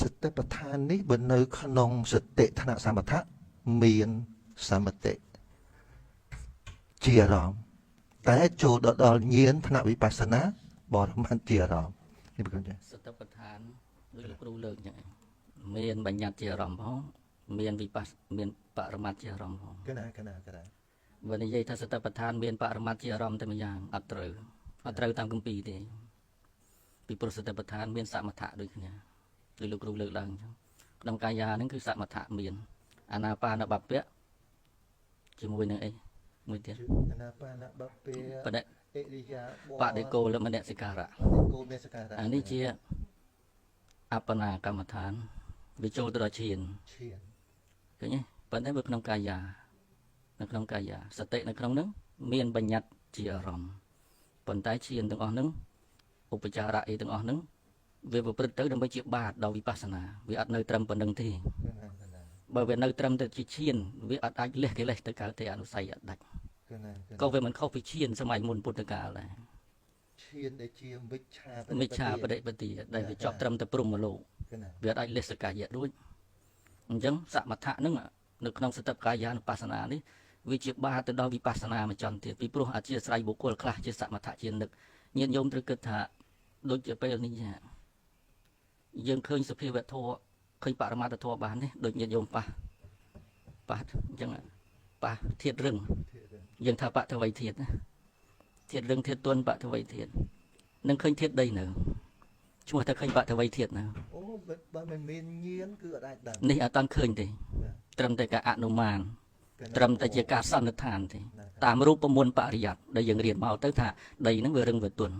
សតិប្បដ្ឋាននេះបើនៅក្នុងសតិថ្នាក់សមថៈមានសមតិជាអារម្មណ៍តែចូលដល់ញាណថ្នាក់វិបស្សនាបរមត្ថជាអារម្មណ៍នេះប្រគំចាសតិប្បដ្ឋានដូចលោកគ្រូលើកចឹងមានបញ្ញត្តិជាអារម្មណ៍ផងមានវិបស្សមានបរមត្ថជាអារម្មណ៍ផងកណាបើនិយាយថាសតិប្បដ្ឋានមានបរមត្ថជាអារម្មណ៍តែម្យ៉ាងអត់ត្រូវតាមគម្ពីរទេពីព្រោះសតិប្បដ្ឋានមានសមថៈដូចគ្នាដូចលោកគ្រូលើកឡើងចឹងក្នុងកាយាហ្នឹងគឺសមថៈមានអានាបានបព្វៈជាមួយនឹងអីមួយទៀតអានាបានបព្វៈបដិអិរិយាបដិគោលមនសិការៈអានេះជាអបនាកម្មដ្ឋានវាចូលទៅដល់ឈានឃើញទេប៉ុន្តែវាក្នុងកាយានៅក្នុងកាយាសតិនៅក្នុងហ្នឹងមានបញ្ញត្តិជាអារម្មណ៍ប៉ុន្តែឈានទាំងអស់ហ្នឹងឧបចារៈអីទាំងអស់ហ្នឹងវាប្រព្រឹត្តទៅដើម្បីជាបាតដល់វិបស្សនាវាអត់នៅត្រឹមប៉ុណ្្នឹងទេបើវានៅត្រឹមតែជាឈានវាអត់អាចលះកិលេសទៅកើតទេអនុស័យអត់ដាច់ក៏វាមិនខុសពីឈានសម័យមុនពុទ្ធកាលដែរឈានដែលជាមិច្ឆាបដិបទាដែលវាជាប់ត្រឹមតែព្រំមលោកវាអត់អាចលះសកាយៈរួចអញ្ចឹងសមថៈហ្នឹងនៅក្នុងសតិប្បកាយានុបស្សនានេះវាជាបាតទៅដល់វិបស្សនាមួយចន្ទទៀតពីព្រោះអធិស្ស្រ័យបុគ្គលខ្លះជាសមថៈជានឹកញាតិញោមត្រូវគិតថាដូចជាពេលនេះយើងឃើញសភាវធម៌ឃើញបរមត្ថធម៌បានទេដូចញាតិញោមប៉ះអញ្ចឹងប៉ះធាតុរឹងយើងថាបតវ័យធាតុណាធាតុរឹងធាតុទន់បតវ័យធាតុនឹងឃើញធាតុដីនៅឈ្មោះថាឃើញបតវ័យធាតុនៅអូបើមិនមានញៀនគឺអត់អាចដឹងនេះអត់តាន់ឃើញទេត្រឹមតែការអនុមានត្រឹមតែជាការសន្និដ្ឋានទេតាមរូបមន្តបរិយ័តដែលយើងរៀនមកទៅថាដីហ្នឹងវារឹងវាទន់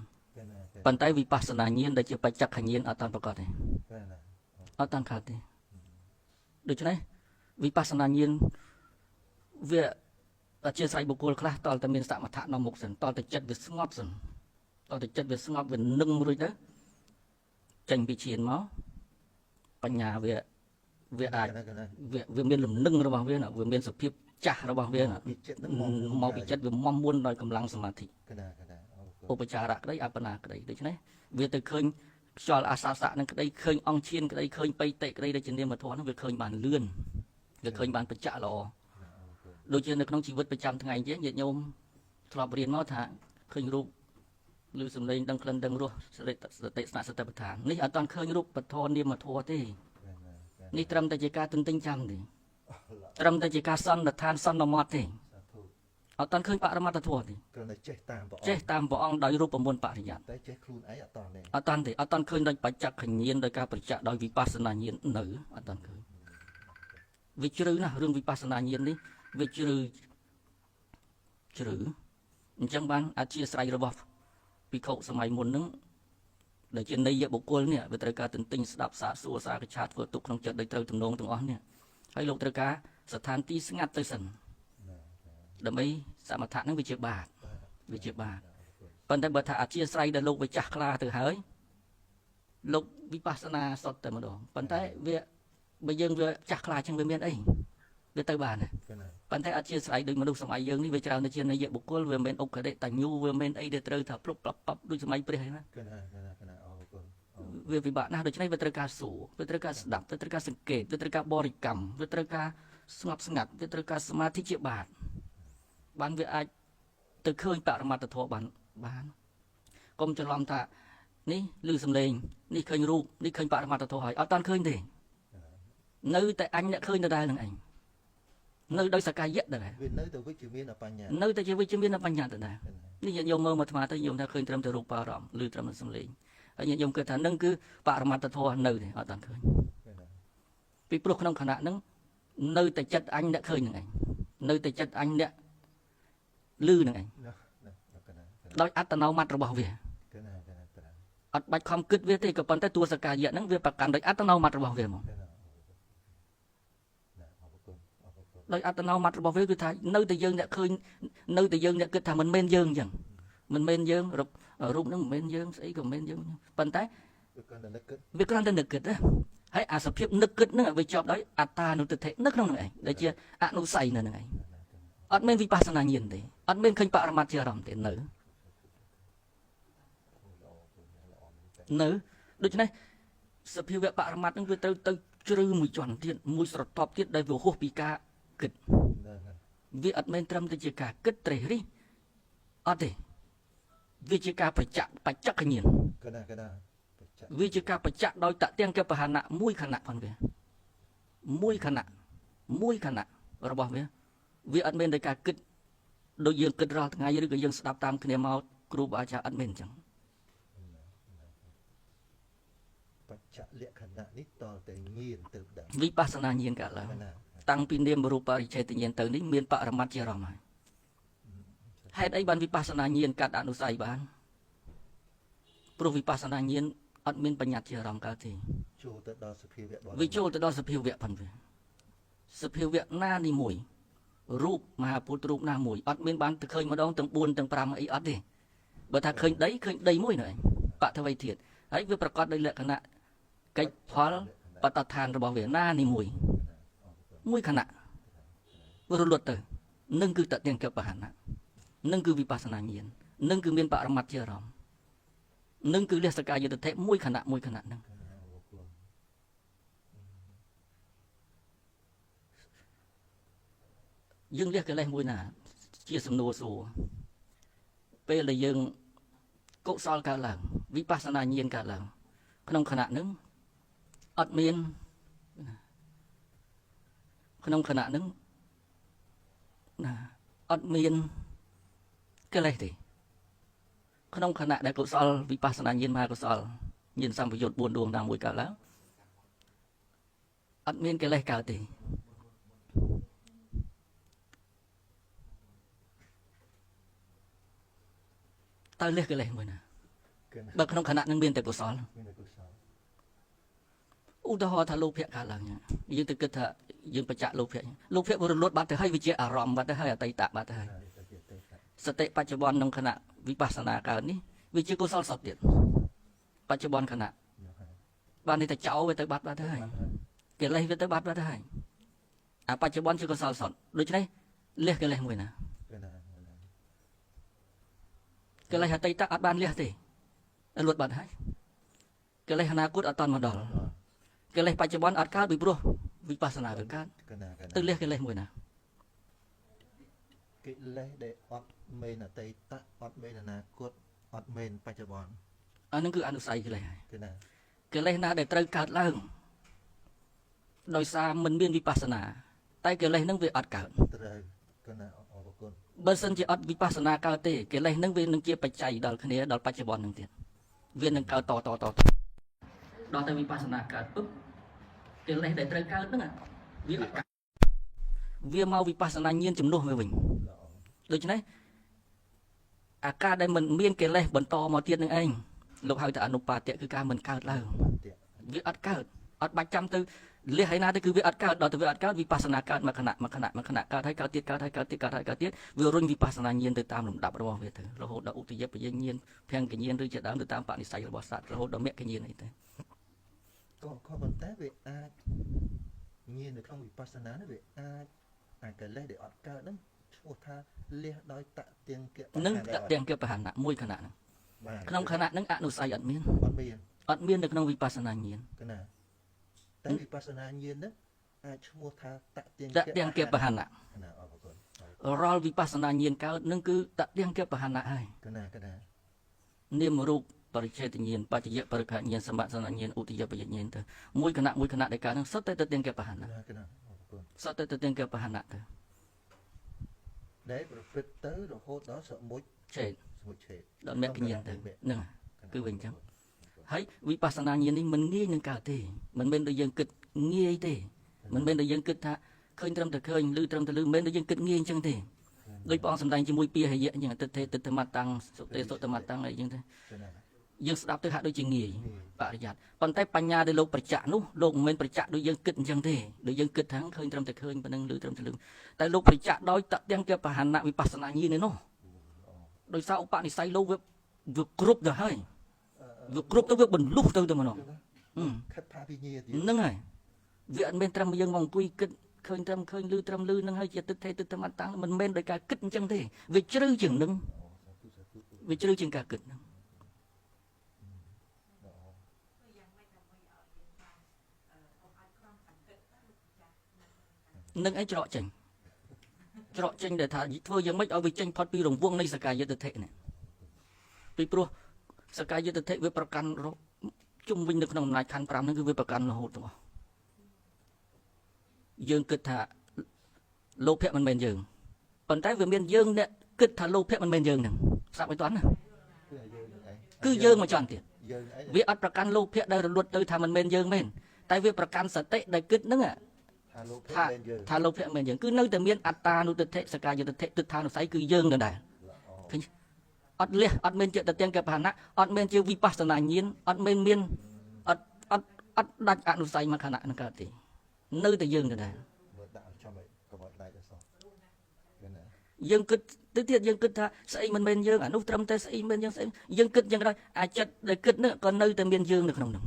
ប៉ុន្តែវិបស្សនាញាណដែលជាបច្ចក្ខញាណអត់តាន់ប្រកបទេអត់តាន់កើតទេដូច្នេះវិបស្សនាញាណវាអធិស្ស្រ័យបុគ្គលខ្លះតលតែមានសមថៈនៅមុខសិនតលតែចិត្តវាស្ងប់សិនតលតែចិត្តវាស្ងប់វានឹងរួចទៅចេញពីឈានមកបញ្ញាវាអាចវាមានលំនឹងរបស់វាវាមានសភាពចាស់របស់វាមកពីចិត្តវាមុំមុនដោយកម្លាំងសមាធិឧបចារៈក្តីអបនាក្តីដូច្នេះវាទៅឃើញខ្យល់អាសាសៈនឹងក្តីឃើញអង្គឈានក្តីឃើញបៃតិក្តីដែលជានាមធម៌នោះវាឃើញបានលឿនវាឃើញបានបច្ចៈល្អដូចជានៅក្នុងជីវិតប្រចាំថ្ងៃជាញាតិញោមធ្លាប់រៀនមកថាឃើញរូបឬសំឡេងដឹងក្លិនដឹងរសសតិស្នាក់សតិប្បដ្ឋាននេះអត់ទាន់ឃើញរូបធម៌នាមធម៌ទេនេះត្រឹមតែជាការទន្ទិញចាំទេត្រឹមតែជាការសន្និដ្ឋានសន្មតទេអត់តាន់ឃើញបរមត្ថធម៌ទេគ្រាន់តែចេះតាមព្រះអង្គដោយរូបមន្តបរិយ័តតែចេះខ្លួនឯងអត់តាន់ទេអត់តាន់ទេអត់តាន់ឃើញដោយបច្ចក្ខញាណដោយការប្រចាំដោយវិបស្សនាញាណនៅអត់តាន់ឃើញវាជ្រៅណាស់រឿងវិបស្សនាញាណនេះវាជ្រៅអញ្ចឹងបានអធិស្ស្រ័យរបស់ភិក្ខុសម័យមុនហ្នឹងដែលជាន័យបុគ្គលនេះវាត្រូវការទន្ទិញស្ដាប់សាកសួរសាកឆាតធ្វើទុកក្នុងចិត្តដោយត្រូវទំនងទាំងអស់នេះហើយលោកត្រូវការស្ថានទីស្ងាត់ទៅសិនដើម្បីសមថៈហ្នឹងវាជាបាតប៉ុន្តែបើថាអធិស្ស្រ័យដល់លោកវាចាស់ខ្លាទៅហើយលោកវិបស្សនាសុទ្ធតែម្ដងប៉ុន្តែវាបើយើងវាចាស់ខ្លាចឹងវាមានអីវាទៅបានប៉ុន្តែអធិស្ស្រ័យដោយមនុស្សសម័យយើងនេះវាច្រើនទៅជាន័យបុគ្គលវាមិនមែនឧបកដិតញ្ញូវាមិនមែនអីដែលត្រូវថាព្រុបប្រាប់ដូចសម័យព្រះហ្នឹងណាវាពិបាកណាស់ដូច្នេះវាត្រូវការសួរវាត្រូវការស្ដាប់វាត្រូវការសង្កេតវាត្រូវការបរិកម្មវាត្រូវការស្ងប់ស្ងាត់វាត្រូវការសមាធិជាបាតបានវាអាចទៅឃើញបរមត្ថធម៌បានកុំច្រឡំថានេះឮសំឡេងនេះឃើញរូបនេះឃើញបរមត្ថធម៌ហើយអត់តាន់ឃើញទេនៅតែអញអ្នកឃើញដដែលនឹងឯងនៅដោយសកាយៈដដែលវានៅតែវិជ្ជមានអបញ្ញត្តិនៅតែជាវិជ្ជមានអបញ្ញត្តិដដែលនេះញាតិញោមមើលមកអាត្មាទៅញោមថាឃើញត្រឹមតែរូបអារម្មណ៍ឬត្រឹមតែសំឡេងហើយញាតិញោមគិតថានឹងគឺបរមត្ថធម៌នៅទេអត់តាន់ឃើញពីព្រោះក្នុងខណៈហ្នឹងនៅតែចិត្តអញអ្នកឃើញនឹងឯងនៅតែចិត្តអញអ្នកឮនឹងឯងដោយអត្តនោម័តរបស់វាអត់បាច់ខំគិតវាទេក៏ប៉ុន្តែតួសកាយៈហ្នឹងវាប្រកាន់ដោយអត្តនោម័តរបស់វាមកដោយអត្តនោម័តរបស់វាគឺថានៅតែយើងអ្នកឃើញនៅតែយើងអ្នកគិតថាមិនមែនយើងអញ្ចឹងមិនមែនយើងរូបហ្នឹងមិនមែនយើងស្អីក៏មិនមែនយើងប៉ុន្តែវាគ្រាន់តែនឹកគិតហើយអាសភាពនឹកគិតហ្នឹងវាជាប់ដោយអត្តានុទិដ្ឋិនៅក្នុងហ្នឹងឯងដែលជាអនុស័យនៅហ្នឹងឯងអត់មានវិបស្សនាញាណទេអត់មានឃើញបរមត្ថជាអារម្មណ៍ទេនៅដូច្នេះ សភាវៈបរមត្តនឹងវាត្រូវទៅជ្រៅមួយជាន់ទៀតមួយស្រទាប់ទៀតដែលវាហួសពីការគិតវាអត់មែនត្រឹមតែជាការគិតត្រេះរិះអត់ទេវាជាការបច្ចៈញ្ញាណវាជាការបច្ចៈដោយតទាំងកបហណៈមួយខណៈផងវាមួយខណៈរបស់វាអត់មែនដោយការគិតដូចយើងគិតរាល់ថ្ងៃឬក៏យើងស្ដាប់តាមគ្នាមកគ្រូបាអាចារ្យអត់មែនអញ្ចឹង បច្ចៈលក្ខណៈនេះតតែញៀនទៅដល់ វិបស្សនាញាណកើតឡើងតាំងពីនាមរូបបរិច្ឆេទញាណទៅនេះមានបរមត្តជាអារម្មណ៍ហើយហេតុអីបានវិបស្សនាញាណកាត់អនុស្ស័យបានព្រោះវិបស្សនាញាណអត់មានបញ្ញត្តិជាអារម្មណ៍កើតទេ ចូលទៅដល់សភាវៈ វាចូលទៅដល់សភាវៈផងវាសភាវៈណានីមួយរូបមហាពុទ្ធរូបណាមួយអត់មានបានទៅឃើញម្ដងទាំង4ទាំង5អីអត់ទេបើថាឃើញដីមួយនៅឯងបតវៃធាតុហើយវាប្រកបដោយលក្ខណៈកិច្ចផលបតដ្ឋានរបស់វាណានីមួយខណៈវារលត់ទៅនឹងគឺតទាំងកបហណៈនឹងគឺវិបស្សនាញាណនឹងគឺមានបរមត្តជាអារម្មណ៍នឹងគឺលះសកាយទិដ្ឋិមួយខណៈហ្នឹងយើងលះកិលេសមួយណាជាសំណួរសួរពេលដែលយើងកុសលកើតឡើងវិបស្សនាញាណកើតឡើងក្នុងខណៈហ្នឹងអត់មានក្នុងខណៈហ្នឹងណាអត់មានកិលេសទេក្នុងខណៈដែលកុសលវិបស្សនាញាណមហាកុសលញាណសម្ពយុទ្ធ4ដួងតាមមួយកើតឡើងអត់មានកិលេសកើតទេតើលះកិលេសមួយណាបើក្នុងខណៈនឹងមានតែកុសលឧទាហរណ៍ថាលោភៈកើតឡើងយើងទៅគិតថាយើងបច្ចៈលោភៈវារលត់បាត់ទៅហើយវាជាអារម្មណ៍បាត់ទៅហើយអតីតបាត់ទៅហើយសតិបច្ចុប្បន្នក្នុងខណៈវិបស្សនាកើតនេះវាជាកុសលសពទៀតបច្ចុប្បន្នខណៈបាននេះតែចោលវាទៅបាត់ទៅហើយកិលេសវាទៅបាត់ទៅហើយអាបច្ចុប្បន្នជាកុសលសពដូច្នេះលះកិលេសមួយណាកិលេសអតីតអត់បានលះទេលត់បាត់ហើយកិលេសអនាគតអត់តាន់មកដល់កិលេសបច្ចុប្បន្នអត់កើតពីព្រោះវិបស្សនាវាកើតទៅលះកិលេសមួយណាកិលេសដែលអត់មែនអតីតអត់មែនអនាគតអត់មែនបច្ចុប្បន្នអានឹងគឺអនុស្ស័យកិលេសហើយ គឺណា កិលេសណាដែលត្រូវកើតឡើងដោយសារមិនមានវិបស្សនាតែកិលេសនឹងវាអត់កើត ត្រូវគឺណាអរគុណ បើសិនជាអត់វិបស្សនាកើតទេកិលេសនឹងវានឹងជាបច្ច័យដល់គ្នាដល់បច្ចុប្បន្ននឹងទៀតវានឹងកើតតដល់តែវិបស្សនាកើតពុបកិលេសដែលត្រូវកើតហ្នឹងវាអត់កើតវាមកវិបស្សនាញាណជំនួសវាវិញដូច្នេះអាការដែលមិនមានកិលេសបន្តមកទៀតនឹងឯងលោកហៅថាអនុបាទៈគឺការមិនកើតឡើងវាអត់កើតអត់បាច់ចាំទៅលះហើយណាទៅគឺវាអត់កើតដល់ទៅវាអត់កើតវិបស្សនាកើតមួយខណៈកើតហើយកើតទៀតវារុញវិបស្សនាញាណទៅតាមលំដាប់របស់វាទៅរហូតដល់ឧទយបយញាណភង្គញាណឬជាដើមទៅតាមបនិស្ស័យរបស់សត្វរហូតដល់មគ្គញាណអីទៅ ក៏ប៉ុន្តែវាអាចញៀននៅក្នុងវិបស្សនានេះវាអាចកិលេសដែលអត់កើតហ្នឹងឈ្មោះថាលះដោយតទាំងកៈ នឹងតទាំងកៈបហណៈមួយខណៈហ្នឹងក្នុងខណៈហ្នឹងអនុស្ស័យអត់មាននៅក្នុងវិបស្សនាញាណ គឺណាតែវិបស្សនាញាណហ្នឹងអាចឈ្មោះថាតទាំងកៈបហណៈ ណាអរគុណ រាល់វិបស្សនាញាណកើតនឹងគឺតទាំងកៈបហណៈហើយ គឺណា នាមរូបបរិច្ឆេទញាណបច្ចយៈបរិក្ខញាណសម្បត្តិសនញាណឧទយបយញាណទៅមួយខណៈដែលកើតនឹងសុទ្ធតែទាំងកៈបហណៈ គឺណាអរគុណ សុទ្ធតែទាំងកៈបហណៈទៅ ដែលប្រព្រឹត្តទៅរហូតដល់សមុជឆេត ដល់ មគ្គញាណទៅហ្នឹងគឺវិញអញ្ចឹងហើយវិបស្សនាញាណនេះមិនងាយនឹងកើតទេមិនមែនដូចយើងគិតងាយទេមិនមែនដូចយើងគិតថាឃើញត្រឹមតែឃើញឬត្រឹមតែឮមិនមែនដូចយើងគិតងាយអញ្ចឹងទេដោយព្រះអង្គសម្ដែងជាមួយពាហយៈអញ្ចឹងទិដ្ឋេទិដ្ឋមតាំងសុទេសុតមតាំងអីអញ្ចឹងទេយើងស្ដាប់ទៅហាក់ដូចជាងាយបរិយ័តប៉ុន្តែបញ្ញាដែលលោកប្រចាក់នោះលោកមិនមែនប្រចាក់ដូចយើងគិតអញ្ចឹងទេដូចយើងគិតថាឃើញត្រឹមតែឃើញប៉ុណ្ណឹងឬត្រឹមតែឮតែលោកប្រចាក់ដោយតទាំងកៈបហណៈវិបស្សនាញាណនោះដោយសារឧបនិស្ស័យលោកវាគ្រប់ទៅហើយវាគ្រប់ទៅវាបន្លុះទៅម្ដង ខិតថាវិញ្ញាទៀត ហ្នឹងហើយវាអត់មានត្រឹមយើងមកអង្គុយគិតឃើញត្រឹមឃើញឮត្រឹមឮហ្នឹងហើយជាទិដ្ឋេទិដ្ឋមតាំងមិនមែនដោយការគិតអញ្ចឹងទេវាជ្រៅជាងហ្នឹងវាជ្រៅជាងការគិតហ្នឹង នឹងអីច្រកចេញដែលថាធ្វើយ៉ាងម៉េចឲ្យវាចេញផុតពីរង្វង់នៃសកាយតិធិនេះពីព្រោះសកាយតិធិវាប្រកាន់ជុំវិញនៅក្នុងអំណាចខណ្ឌ5ហ្នឹងគឺវាប្រកាន់រហូតទាំងអស់យើងគិតថាលោភៈមិនមែនយើងប៉ុន្តែវាមានយើងអ្នកគិតថាលោភៈមិនមែនយើងហ្នឹងស្ដាប់ឲ្យតាន់ណាគឺយើងមកចន់ទៀតវាអត់ប្រកាន់លោភៈដែលរលត់ទៅថាមិនមែនយើងមែនតែវាប្រកាន់សតិដែលគិតហ្នឹងថាលោភៈមិនមែនយើងគឺនៅតែមានអត្តានុទិដ្ឋិសកាយតិធិទិដ្ឋានុស័យគឺយើងដដែលឃើញអត់លះអត់មានជាតទាំងកបហណៈអត់មានជាវិបស្សនាញាណអត់មានអត់ដាច់អនុស័យមកខណៈនឹងកើតទេនៅតែយើងដដែលយើងគិតទៅទៀតយើងគិតថាស្អីមិនមែនយើងអានោះត្រឹមតែស្អីមិនមែនយើងស្អីយើងគិតយ៉ាងไรអាចិត្តដែលគិតនោះក៏នៅតែមានយើងនៅក្នុងនោះ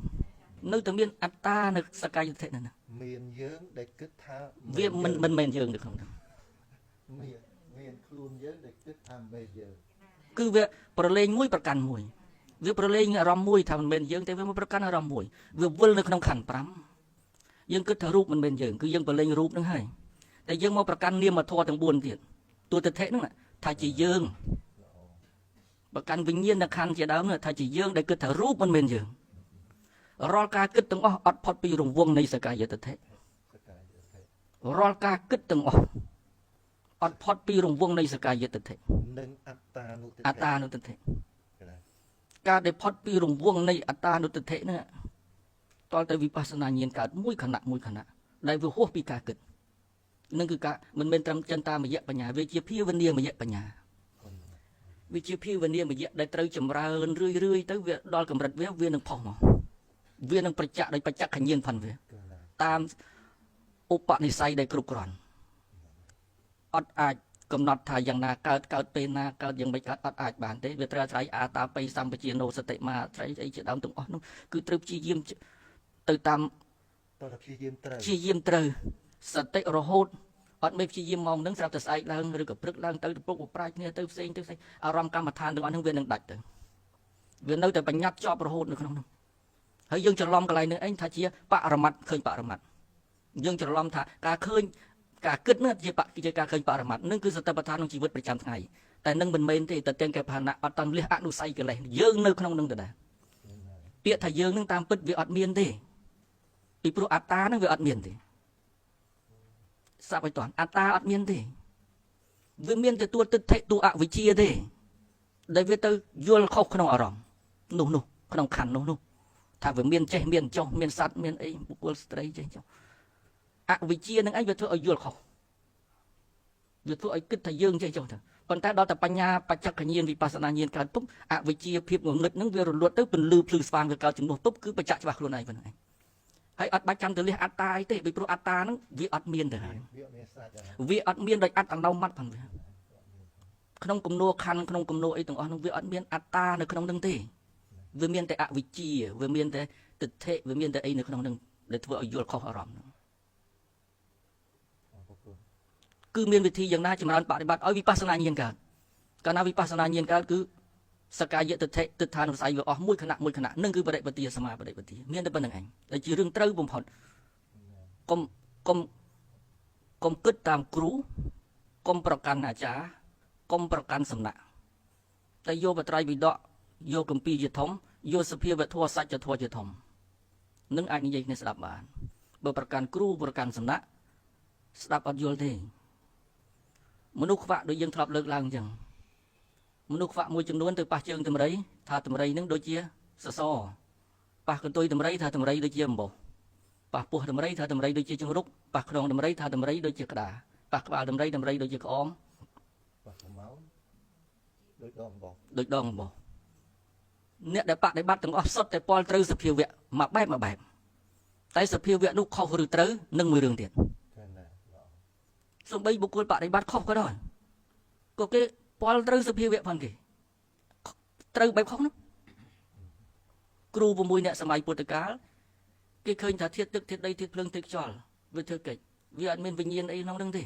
នៅតែមានអត្តានៅសកាយតិធិនោះមានយើងដែលគិតថាវាមិនមែនយើងនៅក្នុងនោះមានខ្លួនយើងដែលគិតថាមិនមែនយើងគឺវាប្រឡែងមួយប្រកាន់មួយវាប្រឡែងអារម្មណ៍មួយថាមិនមែនយើងតែវាមកប្រកាន់អារម្មណ៍មួយវាវិលនៅក្នុងខណ្ឌ5យើងគិតថារូបមិនមែនយើងគឺយើងប្រឡែងរូបនឹងហើយតែយើងមកប្រកាន់នាមធម៌ទាំង4ទៀតទូទិដ្ឋិហ្នឹងថាជាយើងប្រកាន់វិញ្ញាណខណ្ឌជាដើមថាជាយើងដែលគិតថារូបមិនមែនយើងរាល់ការគិតទាំងអស់អត់ផុតពីរង្វង់នៃសកាយតិធិរាល់ការគិតទាំងអស់អត់ផុតពីរង្វង់នៃសកាយតិធិនិងអត្តានុទិដ្ឋិការដែលផុតពីរង្វង់នៃអត្តានុទិដ្ឋិហ្នឹងតលទៅវិបស្សនាញាណកើតមួយខណៈដែលវាហួសពីការគិតនឹងគឺការមិនមែនត្រឹមចិន្តាមយៈបញ្ញាវាជាភាវនាមយៈបញ្ញាវាជាភាវនាមយៈដែលត្រូវចម្រើនរឿយទៅវាដល់កម្រិតវានឹងផុសមកវានឹងប្រចាក់ដោយបច្ចក្ខញ្ញាណផាន់វាតាមឧបនិស្ស័យដែលគ្រប់គ្រាន់អត់អាចកំណត់ថាយ៉ាងណាកើតពេលណាកើតយ៉ាងម៉េចកើតអត់អាចបានទេវាត្រូវអាស្រ័យអាតាបិសម្បជាណោសតិមាត្រៃអីជាដើមទាំងអស់នោះគឺត្រូវព្យាយាមទៅតាមព្យាយាមត្រូវសតិរហូតអត់មេព្យាយាមមកនឹងស្រាប់តែស្អែកឡើងឬក៏ព្រឹកឡើងទៅពុកបប្រាជ្ញគ្នាទៅផ្សេងអារម្មណ៍កម្មដ្ឋានទាំងអស់នោះវានឹងដាច់ទៅវានៅតែបញ្ញត្តិជាប់រហូតនៅក្នុងនោះហើយយើងច្រឡំកន្លែងនេះអីថាជាបរមត្តឃើញបរមត្តយើងច្រឡំថាការឃើញការគិតនេះជាការឃើញបរមត្តនឹងគឺសតិប្បដ្ឋានក្នុងជីវិតប្រចាំថ្ងៃតែនឹងមិនមែនទេតែទាំងកែបហណៈអត់តាន់លះអនុស័យកិលេសយើងនៅក្នុងនឹងដដែលពាក្យថាយើងនឹងតាមពិតវាអត់មានទេពីព្រោះអត្តានឹងវាអត់មានទេស្រាប់ឲ្យតាន់អត្តាអត់មានទេវាមានតែតួទិដ្ឋិតួអវិជ្ជាទេដែលវាទៅយល់ខុសក្នុងអារម្មណ៍នោះក្នុងខណ្ឌនោះថាវាមានចេះមានចុះមានសัตว์មានអីបុគ្គលស្ត្រីចេះចុះអវិជ្ជានឹងអីវាធ្វើឲ្យយល់ខុសវាធ្វើឲ្យគិតថាយើងចេះចុះទៅប៉ុន្តែដល់តែបញ្ញាបច្ចក្ខញ្ញាណវិបស្សនាញាណកើតពុបអវិជ្ជាភាពងងឹតនឹងវារលត់ទៅពន្លឺភ្លឺស្វាងវាកើតជំនួសពុបគឺបច្ចៈច្បាស់ខ្លួនឯងប៉ុណ្ណឹងហើយអត់បាច់ចាំទៅលះអត្តាអីទេពីព្រោះអត្តាហ្នឹងវាអត់មានទៅហើយវាអត់មានដោយអត្តអនុម័តផងវាក្នុងគំនោខណ្ឌក្នុងគំនោអីទាំងអស់នោះវាអត់មានអត្តានៅក្នុងហ្នឹងទេវាមានតែអវិជ្ជាវាមានតែទិដ្ឋិវាមានតែអីនៅក្នុងហ្នឹងដែលធ្វើឲ្យយល់ខុសអារម្មណ៍ហ្នឹងគឺមានវិធីយ៉ាងណាចម្រើនបប្រតិបត្តិឲ្យវិបស្សនាញាណកើតកាលណាវិបស្សនាញាណកើតគឺសកាយតិដ្ឋិទិដ្ឋានុស័យវាអស់មួយខណៈនឹងគឺបរិបទាសមាបរិបទាមានតែប៉ុណ្្នឹងឯងដែលជារឿងត្រូវបំផុតកុំគិតតាមគ្រូកុំប្រកាន់អាចារ្យកុំប្រកាន់សំណាក់តែយកបត្រៃវិដកយកគម្ពីរជាធំយកសភាវធម៌សច្ចធម៌ជាធំនឹងអាចនិយាយគ្នាស្ដាប់បានបើប្រកាន់គ្រូប្រកាន់សំណាក់ស្ដាប់អត់យល់ទេមនុស្សខ្វាក់ដូចយើងធ្លាប់លើកឡើងអញ្ចឹងមនុស្សខ្វាក់មួយចំនួនទៅប៉ះជើងតម្រៃថាតម្រៃនឹងដូចជាសសរប៉ះកន្ទុយតម្រៃថាតម្រៃដូចជាអំបោះប៉ះពោះតម្រៃថាតម្រៃដូចជាជង្រុកប៉ះខ្នងតម្រៃថាតម្រៃដូចជាក្តារប៉ះក្បាលតម្រៃដូចជាក្អមប៉ះខ្មៅដូចដងអំបោះអ្នកដែលបដិបត្តិទាំងអស់សុទ្ធតែពលត្រូវសភាវៈមួយបែបតែសភាវៈនោះខុសឬត្រូវនឹងមួយរឿងទៀតសូម្បីបុគ្គលបដិបត្តិខុសក៏ដោយក៏គេពលត្រូវសភាវៈផងគេត្រូវបែបខុសនោះគ្រូ6អ្នកសម័យពុទ្ធកាលគេឃើញថាធាតុទឹកធាតុដីធាតុភ្លើងធាតុខ្យល់វាធ្វើកិច្ចវាអត់មានវិញ្ញាណអីក្នុងហ្នឹងទេ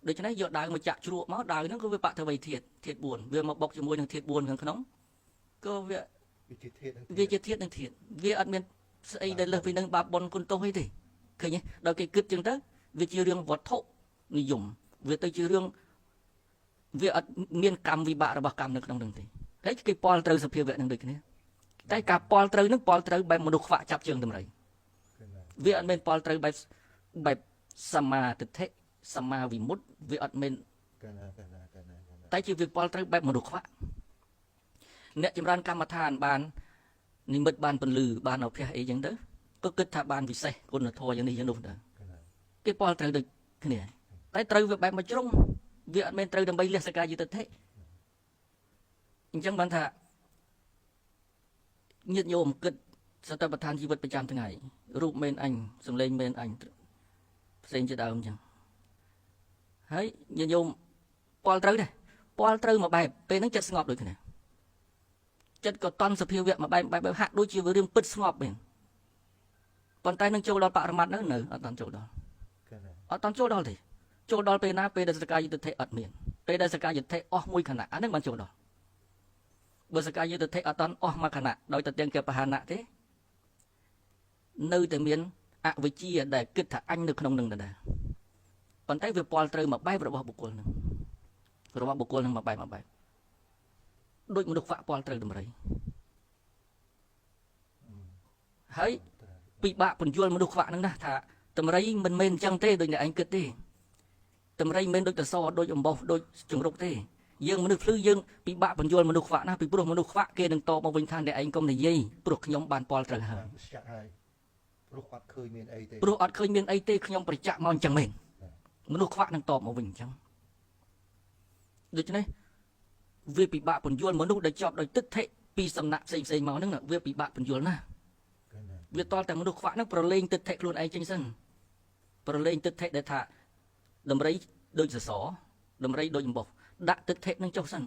ដូច្នេះយកដាវមកចាក់ជ្រក់មកដាវហ្នឹងក៏វាបតវ័យធាតុ4វាមកបុកជាមួយនឹងធាតុ4ខាងក្នុងក៏វាជាធាតុនឹងធាតុវាអត់មានស្អីដែលលើសពីនឹងបាបបុណ្យគុណទោសអីទេឃើញទេដល់គេគិតចឹងទៅ វាជារឿងវត្ថុនិយមវាទៅជារឿងវាអត់មានកម្មវិបាករបស់កម្មនៅក្នុងនឹងទេហើយគេពលត្រូវសភាវៈនឹងដូចគ្នាតែការពលត្រូវនឹងពលត្រូវបែបមនុស្សខ្វាក់ចាប់ជើងតម្រៃវាអត់មានពលត្រូវបែបសម្មាទិដ្ឋិសម្មាវិមុតតិវាអត់មានតែជាវាពលត្រូវបែបមនុស្សខ្វាក់អ្នកចម្រើនកម្មដ្ឋានបាននិមិត្តបានពលឺបានអភៈអីចឹងទៅក៏គិតថាបានពិសេសគុណធម៌យ៉ាងនេះយ៉ាងនោះទៅគេពលត្រូវដូចគ្នាតែត្រូវវាបែបមួយជ្រុងវាអត់មានត្រូវដើម្បីលះសកាយទិដ្ឋិអញ្ចឹងបានថាញាតិញោមគិតសតបដ្ឋានជីវិតប្រចាំថ្ងៃរូបមែនអញសំឡេងមែនអញផ្សេងជាដើមអញ្ចឹងហើយញាតិញោមពលត្រូវដែរពលត្រូវមួយបែបពេលហ្នឹងចិត្តស្ងប់ដូចគ្នាចិត្តក៏តន់សភាវៈមួយបែបហាក់ដូចជារឿងពិតស្ងប់មែនប៉ុន្តែនឹងចូលដល់បរមត្តនៅអត់តន់ចូលដល់អត់តន់ចូលដល់ទេចូលដល់ពេលណាពេលដែលសកាយទិដ្ឋិអត់មានពេលដែលសកាយទិដ្ឋិអស់មួយខណៈអាហ្នឹងបានចូលដល់បើសកាយទិដ្ឋិអត់តន់អស់មួយខណៈដោយតែទាំងកបហានៈទេនៅតែមានអវិជ្ជាដែលគិតថាអញនៅក្នុងនឹងដែរប៉ុន្តែវាពលត្រូវមួយបែបរបស់បុគ្គលនឹងមួយបែបដូចមនុស្សខ្វាក់ពលត្រូវតម្រៃហើយពិបាកពន្យល់មនុស្សខ្វាក់នឹងណាថាតម្រៃមិនមែនអញ្ចឹងទេដូចអ្នកឯងគិតទេតម្រៃមិនមែនដូចតសដូចអំបោសដូចចង្រុកទេយើងមនុស្សភ្លឺយើងពិបាកពន្យល់មនុស្សខ្វាក់ណាពីព្រោះមនុស្សខ្វាក់គេនឹងតបមកវិញថាអ្នកឯងកុំនិយាយព្រោះខ្ញុំបានពលត្រូវហើយព្រោះអត់ឃើញមានអីទេខ្ញុំប្រចាំមកអញ្ចឹងមែនមនុស្សខ្វាក់នឹងតបមកវិញអញ្ចឹងដូច្នេះវាពិបាកពន្យល់មនុស្សដែលជាប់ដោយទិដ្ឋិពីសំណាក់ផ្សេងមកហ្នឹងវាពិបាកពន្យល់ណាវាតតែមនុស្សខ្វាក់ហ្នឹងប្រឡែងទិដ្ឋិខ្លួនឯងចេញសិនប្រឡែងទិដ្ឋិដែលថាដំរីដូចសសរដំរីដូចអំបោះដាក់ទិដ្ឋិនឹងចុះសិន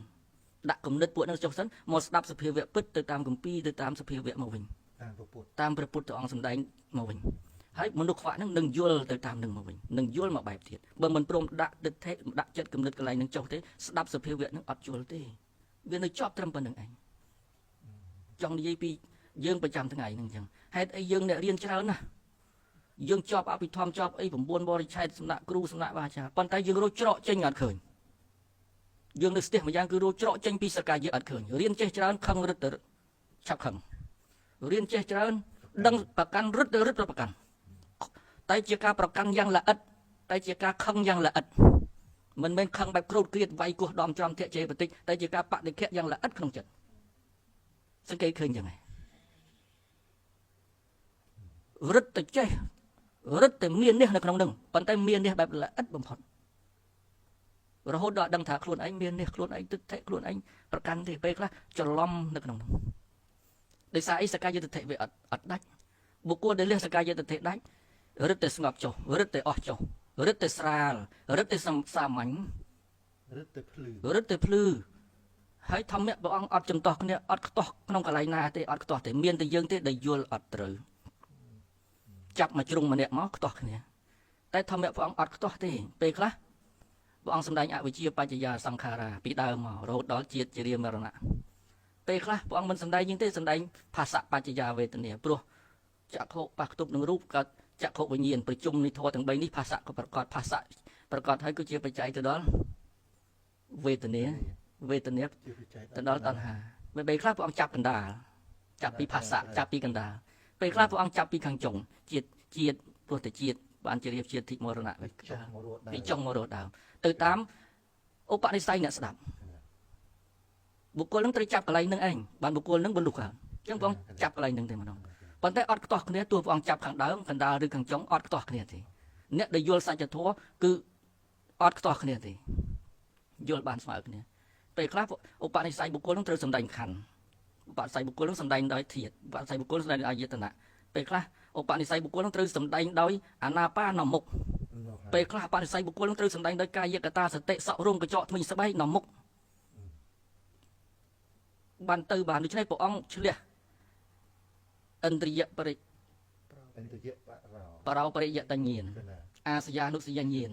ដាក់គំនិតពួកនឹងចុះសិនមកស្ដាប់សភាវៈពិតទៅតាមគម្ពីរទៅតាមសភាវៈមកវិញតាមព្រះពុទ្ធអង្គសម្ដែងមកវិញហើយមនុស្សខ្វាក់នឹងនឹងយល់ទៅតាមនឹងមកវិញនឹងយល់មកបែបទៀតបើមិនព្រមដាក់ទិដ្ឋិដាក់ចិត្តគំនិតកន្លែងនឹងចុះទេស្ដាប់សភាវៈនឹងអត់យល់ទេវានៅជាប់ត្រឹមប៉ុណ្្នឹងឯងចង់និយាយពីយើងប្រចាំថ្ងៃហ្នឹងអញ្ចឹងហេតុអីយើងអ្នករៀនច្រើនណាស់យើងជាប់អភិធម្មជាប់អី9បរិច្ឆេទសំណាក់គ្រូសំណាក់បាចាប៉ុន្តែយើងរកច្រកចេញអត់ឃើញយើងនៅស្ទះមួយយ៉ាងគឺរកច្រកចេញពីសកាយៈអត់ឃើញរៀនចេះច្រើនខឹងរឹតទៅឆាប់ខឹងរៀនចេះច្រើនដឹងប្រកាន់រឹតទៅរឹតប្រកាន់តែជាការប្រកាន់យ៉ាងល្អិតតែជាការខឹងយ៉ាងល្អិតមិនមែនខឹងបែបក្រោតគ្រៀតវាយគោះដំច្រំធាក់ជេរបន្តិចតែជាការបដិខៈយ៉ាងល្អិតក្នុងចិត្តសង្កេតឃើញយ៉ាងហ្នឹងរឹតទៅចេះរឹតតែមាននេះនៅក្នុងនឹងប៉ុន្តែមាននេះបែបល្អិតបំផុតរហូតដល់ដឹងថាខ្លួនឯងមាននេះខ្លួនឯងទិដ្ឋិខ្លួនឯងប្រកាន់ទេពេលខ្លះច្រឡំនៅក្នុងនោះដោយសារអីសកាយទិដ្ឋិវាអត់ដាច់បុគ្គលដែលលះសកាយទិដ្ឋិដាច់រឹតតែស្ងប់ចុះរឹតតែអស់ចុះរឹតតែស្រាលរឹតតែសាមញ្ញរឹតតែភ្លឺហើយធម្មៈព្រះអង្គអត់ចំទាស់គ្នាអត់ខ្ទាស់ក្នុងកន្លែងណាទេអត់ខ្ទាស់ទេមានតែយើងទេដែលយល់អត់ត្រូវចាប់មកជ្រុងម្នាក់មកខ្ទាស់គ្នាតែធម្មៈព្រះអង្គអត់ខ្ទាស់ទេពេលខ្លះព្រះអង្គសម្ដែងអវិជ្ជាបច្ចយាសង្ខារាពីដើមមករហូតដល់ជាតិជារាមរណៈពេលខ្លះព្រះអង្គមិនសម្ដែងយើងទេសម្ដែងភាសៈបច្ចយាវេទនាព្រោះចក្ខុប៉ះខ្ទប់នឹងរូបក៏ចក្ខុវិញ្ញាណប្រជុំនៃធម៌ទាំង3នេះភាសៈក៏ប្រកបភាសៈប្រកបហើយគឺជាបច្ច័យទៅដល់វេទនាទៅដល់តណ្ហាពេលខ្លះព្រះអង្គចាប់កណ្ដាលចាប់ពីភាសៈចាប់ពីកណ្ដាលពេលខ្លះព្រះអង្គចាប់ពីខាងចុងជាតិព្រោះតែជាតិបានជារៀបជាតិធិមរណៈពីចុងមករកដើមទៅតាមឧបនិស្ស័យអ្នកស្ដាប់បុគ្គលនឹងត្រូវចាប់កន្លែងនឹងឯងបានបុគ្គលនឹងបលុកហើយអញ្ចឹងព្រះអង្គចាប់កន្លែងនឹងតែម្ដងប៉ុន្តែអត់ខ្ទាស់គ្នាទោះព្រះអង្គចាប់ខាងដើមកណ្ដាលឬខាងចុងអត់ខ្ទាស់គ្នាទេអ្នកដែលយល់សច្ចធម៌គឺអត់ខ្ទាស់គ្នាទេយល់បានស្មើគ្នាពេលខ្លះឧបនិស្ស័យបុគ្គលនឹងត្រូវសម្ដែងខណ្ឌឧបនិស្ស័យបុគ្គលនឹងសម្ដែងដោយធាតុឧបនិស្ស័យបុគ្គលសម្ដែងដោយអាយតនៈពេលខ្លះឧបនិស្ស័យបុគ្គលនឹងត្រូវសម្ដែងដោយអាណាបាណមុខពេលខ្លះឧបនិស្ស័យបុគ្គលនឹងត្រូវសម្ដែងដោយកាយកតាសតិសក់រោមកញ្ចក់ធ្មេញស្បែកណមុខបានទៅបានដូច្នេះព្រះអង្គឆ្លះឥន្ទ្រិយបរោបរិយតញ្ញាណអាសយានុសយញ្ញាណ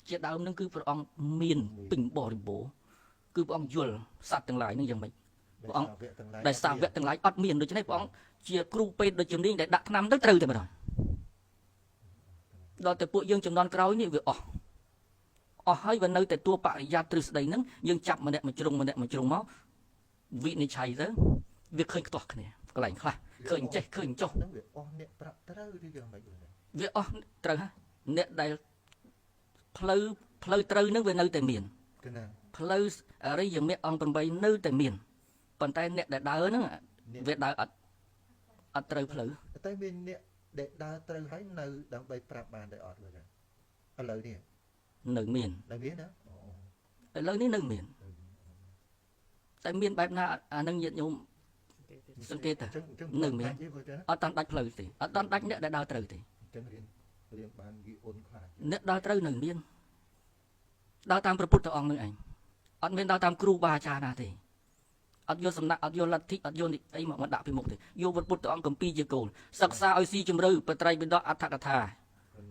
ជាដើមនឹងគឺព្រះអង្គមានពេញបរិបូរណ៍គឺព្រះអង្គយល់សត្វទាំងឡាយនឹងយ៉ាងម៉េចព្រះអង្គដែលសាវកទាំងឡាយអត់មានដូច្នេះព្រះអង្គជាគ្រូពេទ្យដូចជំនាញដែលដាក់ថ្នាំទៅត្រូវតែម្ដង ដល់តែពួកយើងចំនួនក្រោយនេះវាអស់ហើយវានៅតែតួបរិយ័តទ្រឹស្ដីហ្នឹងយើងចាប់ម្នាក់មួយជ្រុងមកវិនិច្ឆ័យទៅវាឃើញខ្ទាស់គ្នាកន្លែងខ្លះឃើញចេះឃើញចុះ ហ្នឹងវាអស់អ្នកប្រាប់ត្រូវឬយ៉ាងម៉េចបង វាអស់ត្រូវហ่ะអ្នកដែលផ្លូវត្រូវហ្នឹងវានៅតែមាន កណា ផ្លូវអរិយមគ្គអង្គ8នៅតែមានប៉ុន្តែអ្នកដែលដើរហ្នឹងវាដើរអត់ត្រូវផ្លូវ តែមានអ្នកដែលដើរត្រូវហើយនៅដើម្បីប្រាប់បានតែអត់លើហ្នឹងឥឡូវនេះ នៅមាន នៅមានណា ឥឡូវនេះនៅមានតែមានបែបណាអានឹងញាតិញោមសង្កេតទៅនៅមានអត់តាន់ដាច់ផ្លូវទេអត់តាន់ដាច់អ្នកដែលដើរត្រូវទេ ចឹងរៀនបានយីអូនខ្លាច អ្នកដើរត្រូវនៅមានដើរតាមព្រះពុទ្ធអង្គនឹងឯងអត់មានដើរតាមគ្រូបាអាចារ្យណាទេអត់យកសំណាក់អត់យកលទ្ធិអត់យកអីមកដាក់ពីមុខទេយកព្រះពុទ្ធអង្គគម្ពីរជាគោលសិក្សាឲ្យស៊ីជម្រៅបត្រៃបិដកអត្ថកថា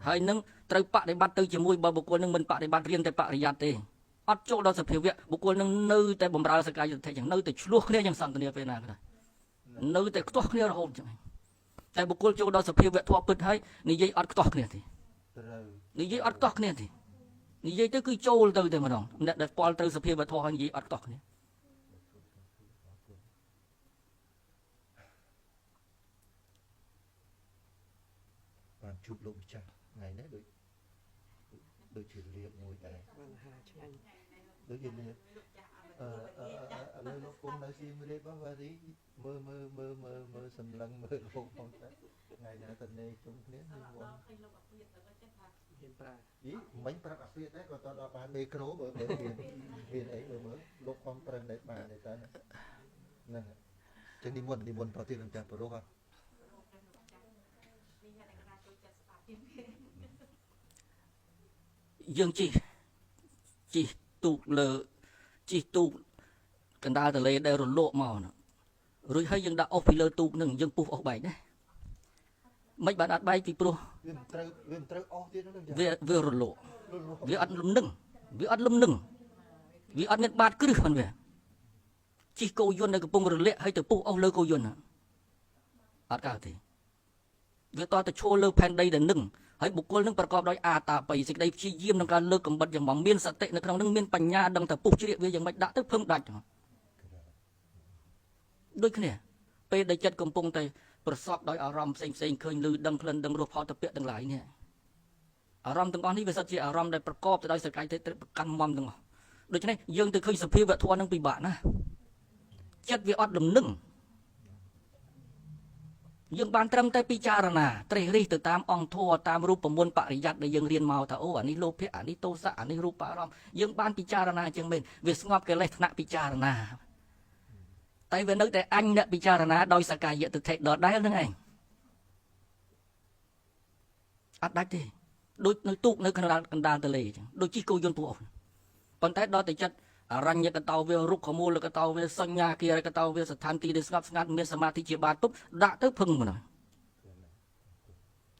ហើយនឹងត្រូវបដិបត្តិទៅជាមួយបើបុគ្គលនឹងមិនបដិបត្តិរៀនតែបរិយ័តទេអត់ចូលដល់សភាវៈបុគ្គលនឹងនៅតែបំរើសកាយយុទ្ធិចឹងនៅតែឆ្លោះគ្នាចឹងសន្តានាពេលណាក៏ដោយនៅតែខ្ទាស់គ្នារហូតចឹងតែបុគ្គលចូលដល់សភាវៈធម៌ពិតហើយនិយាយអត់ខ្ទាស់គ្នាទេ ត្រូវ និយាយអត់ខ្ទាស់គ្នាទេនិយាយទៅគឺចូលទៅតែម្ដងអ្នកដែលពលត្រូវសភាវៈធម៌ហើយនិយាយអត់ខ្ទាស់គ្នា បានជួបលោកម្ចាស់ថ្ងៃនេះដូចជាលៀបមួយដែរ បានហាឆ្ងាញ់ ដូចជាលៀបឥឡូវលោកគុំនៅសៀមរាបបងបាទមើលសម្លឹងមើលលោកផងតែថ្ងៃណាតនេជុំគ្នាមានវង មានប្រា យីមិញប្រាប់អាពាតដែរក៏តដល់បានមេក្រូមើលមានអីមើលលោកខំប្រឹងដែរបានតែហ្នឹងចឹងនិមន្តតទៀតនឹងចាស់ប្រុសហ៎ យើងជិះទូកលើជិះទូកកណ្ដាលទន្លេដែលរលកមករួចហើយយើងដាក់អស់ពីលើទូកនឹងយើងពុះអស់បែកដែរមិនបានអត់បែកពីព្រោះ វាមិនត្រូវអស់ទៀតហ្នឹងចា វារលកវាអត់លំនឹងវាអត់មានបាតគ្រឹះហ្នឹងវាជិះគោយន្តនៅកំពង់រលាក់ហើយទៅពុះអស់លើគោយន្តអត់កើតទេវាតទៅឈរលើផែនដីដែលនឹងហើយបុគ្គលនឹងប្រកបដោយអាតាបិសេចក្តីព្យាយាមក្នុងការលើកកំបិតយ៉ាងមកមានសតិនៅក្នុងនឹងមានបញ្ញាដឹងតែពុះជ្រៀកវាយ៉ាងម៉េចដាក់ទៅភឹងដាច់ដូចគ្នាពេលដែលចិត្តកំពុងតែប្រសពដោយអារម្មណ៍ផ្សេងឃើញឮដឹងក្លិនដឹងរសផលតពៈទាំងឡាយនេះអារម្មណ៍ទាំងអស់នេះវាសិតជាអារម្មណ៍ដែលប្រកបទៅដោយសក្តិទេប្រកាន់មមទាំងអស់ដូច្នេះយើងទៅឃើញសភាវៈធម៌នឹងពិបាកណាស់ចិត្តវាអត់លំនឹងយើងបានត្រឹមតែពិចារណាត្រេះរិះទៅតាមអង្គធម៌តាមរូបមន្តបរិយ័តដែលយើងរៀនមកថាអូអានេះលោភៈអានេះទោសៈអានេះរូបអារម្មណ៍យើងបានពិចារណាជាងមែនវាស្ងប់កិលេសថ្នាក់ពិចារណាតែវានៅតែអញអ្នកពិចារណាដោយសកាយទិដ្ឋិដដែលហ្នឹងឯងអត់ដាច់ទេដូចនៅទូកនៅកណ្ដាលទន្លេអញ្ចឹងដូចជិះគោយន្តពុះអស់ប៉ុន្តែដល់តែចិត្តអរញ្ញកតោវារុក្ខមូលកតោវាសញ្ញាគារកតោវាស្ថានទីដែលស្ងប់ស្ងាត់មានសមាធិជាបាតពុបដាក់ទៅភឹងមក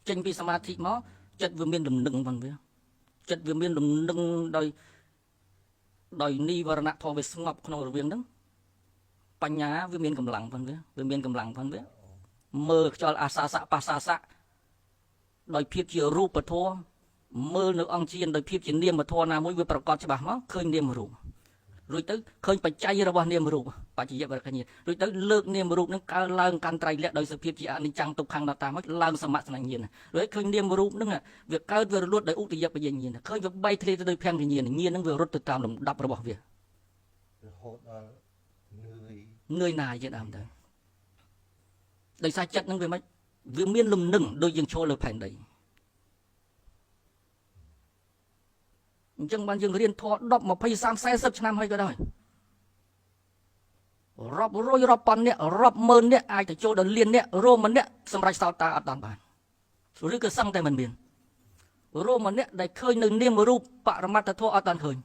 ចេញពីសមាធិមកចិត្តវាមានលំនឹងផងវាចិត្តវាមានលំនឹងដោយនិវរណៈធម៌វាស្ងប់ក្នុងរវាងហ្នឹងបញ្ញាវាមានកម្លាំងផងវាមានកម្លាំងផងវាមើលខ្យល់អាសាសៈបាសាសៈដោយភាពជារូបធម៌មើលនៅអង្គជាដោយភាពជានាមធម៌ណាមួយវាប្រកបច្បាស់មកឃើញនាមរូបរួចទៅឃើញបច្ច័យរបស់នាមរូបបច្ចយវរកញ្ញារួចទៅលើកនាមរូបនឹងកើឡើងកាន់ត្រៃលក្ខដោយសភាពជាអនិច្ចំទុក្ខំអនត្តាមកឡើងសមត្ថញ្ញាណរួចឃើញនាមរូបនឹងវាកើតវារលត់ដោយឧទយបញ្ញាណឃើញវាបែកធ្លាយទៅដោយភង្គញ្ញាណនឹងវារត់ទៅតាមលំដាប់របស់វា រហូតដល់នឿយណាយយើងដើមទៅដោយសារចិត្តនឹងវាមិនវាមានលំនឹងដូចយើងឈរលើផែនដីអញ្ចឹងបានយើងរៀនធម៌10 20 30 40ឆ្នាំហើយក៏ដោយរាប់រយរាប់ពាន់នាក់រាប់ម៉ឺននាក់អាចទៅចូលដល់លាននាក់រួមម្នាក់សម្រាប់សោតតាអត់បានឬក៏សឹងតែមិនមានរួមម្នាក់ដែលឃើញនៅនាមរូបបរមត្តធម៌អត់បានឃើញ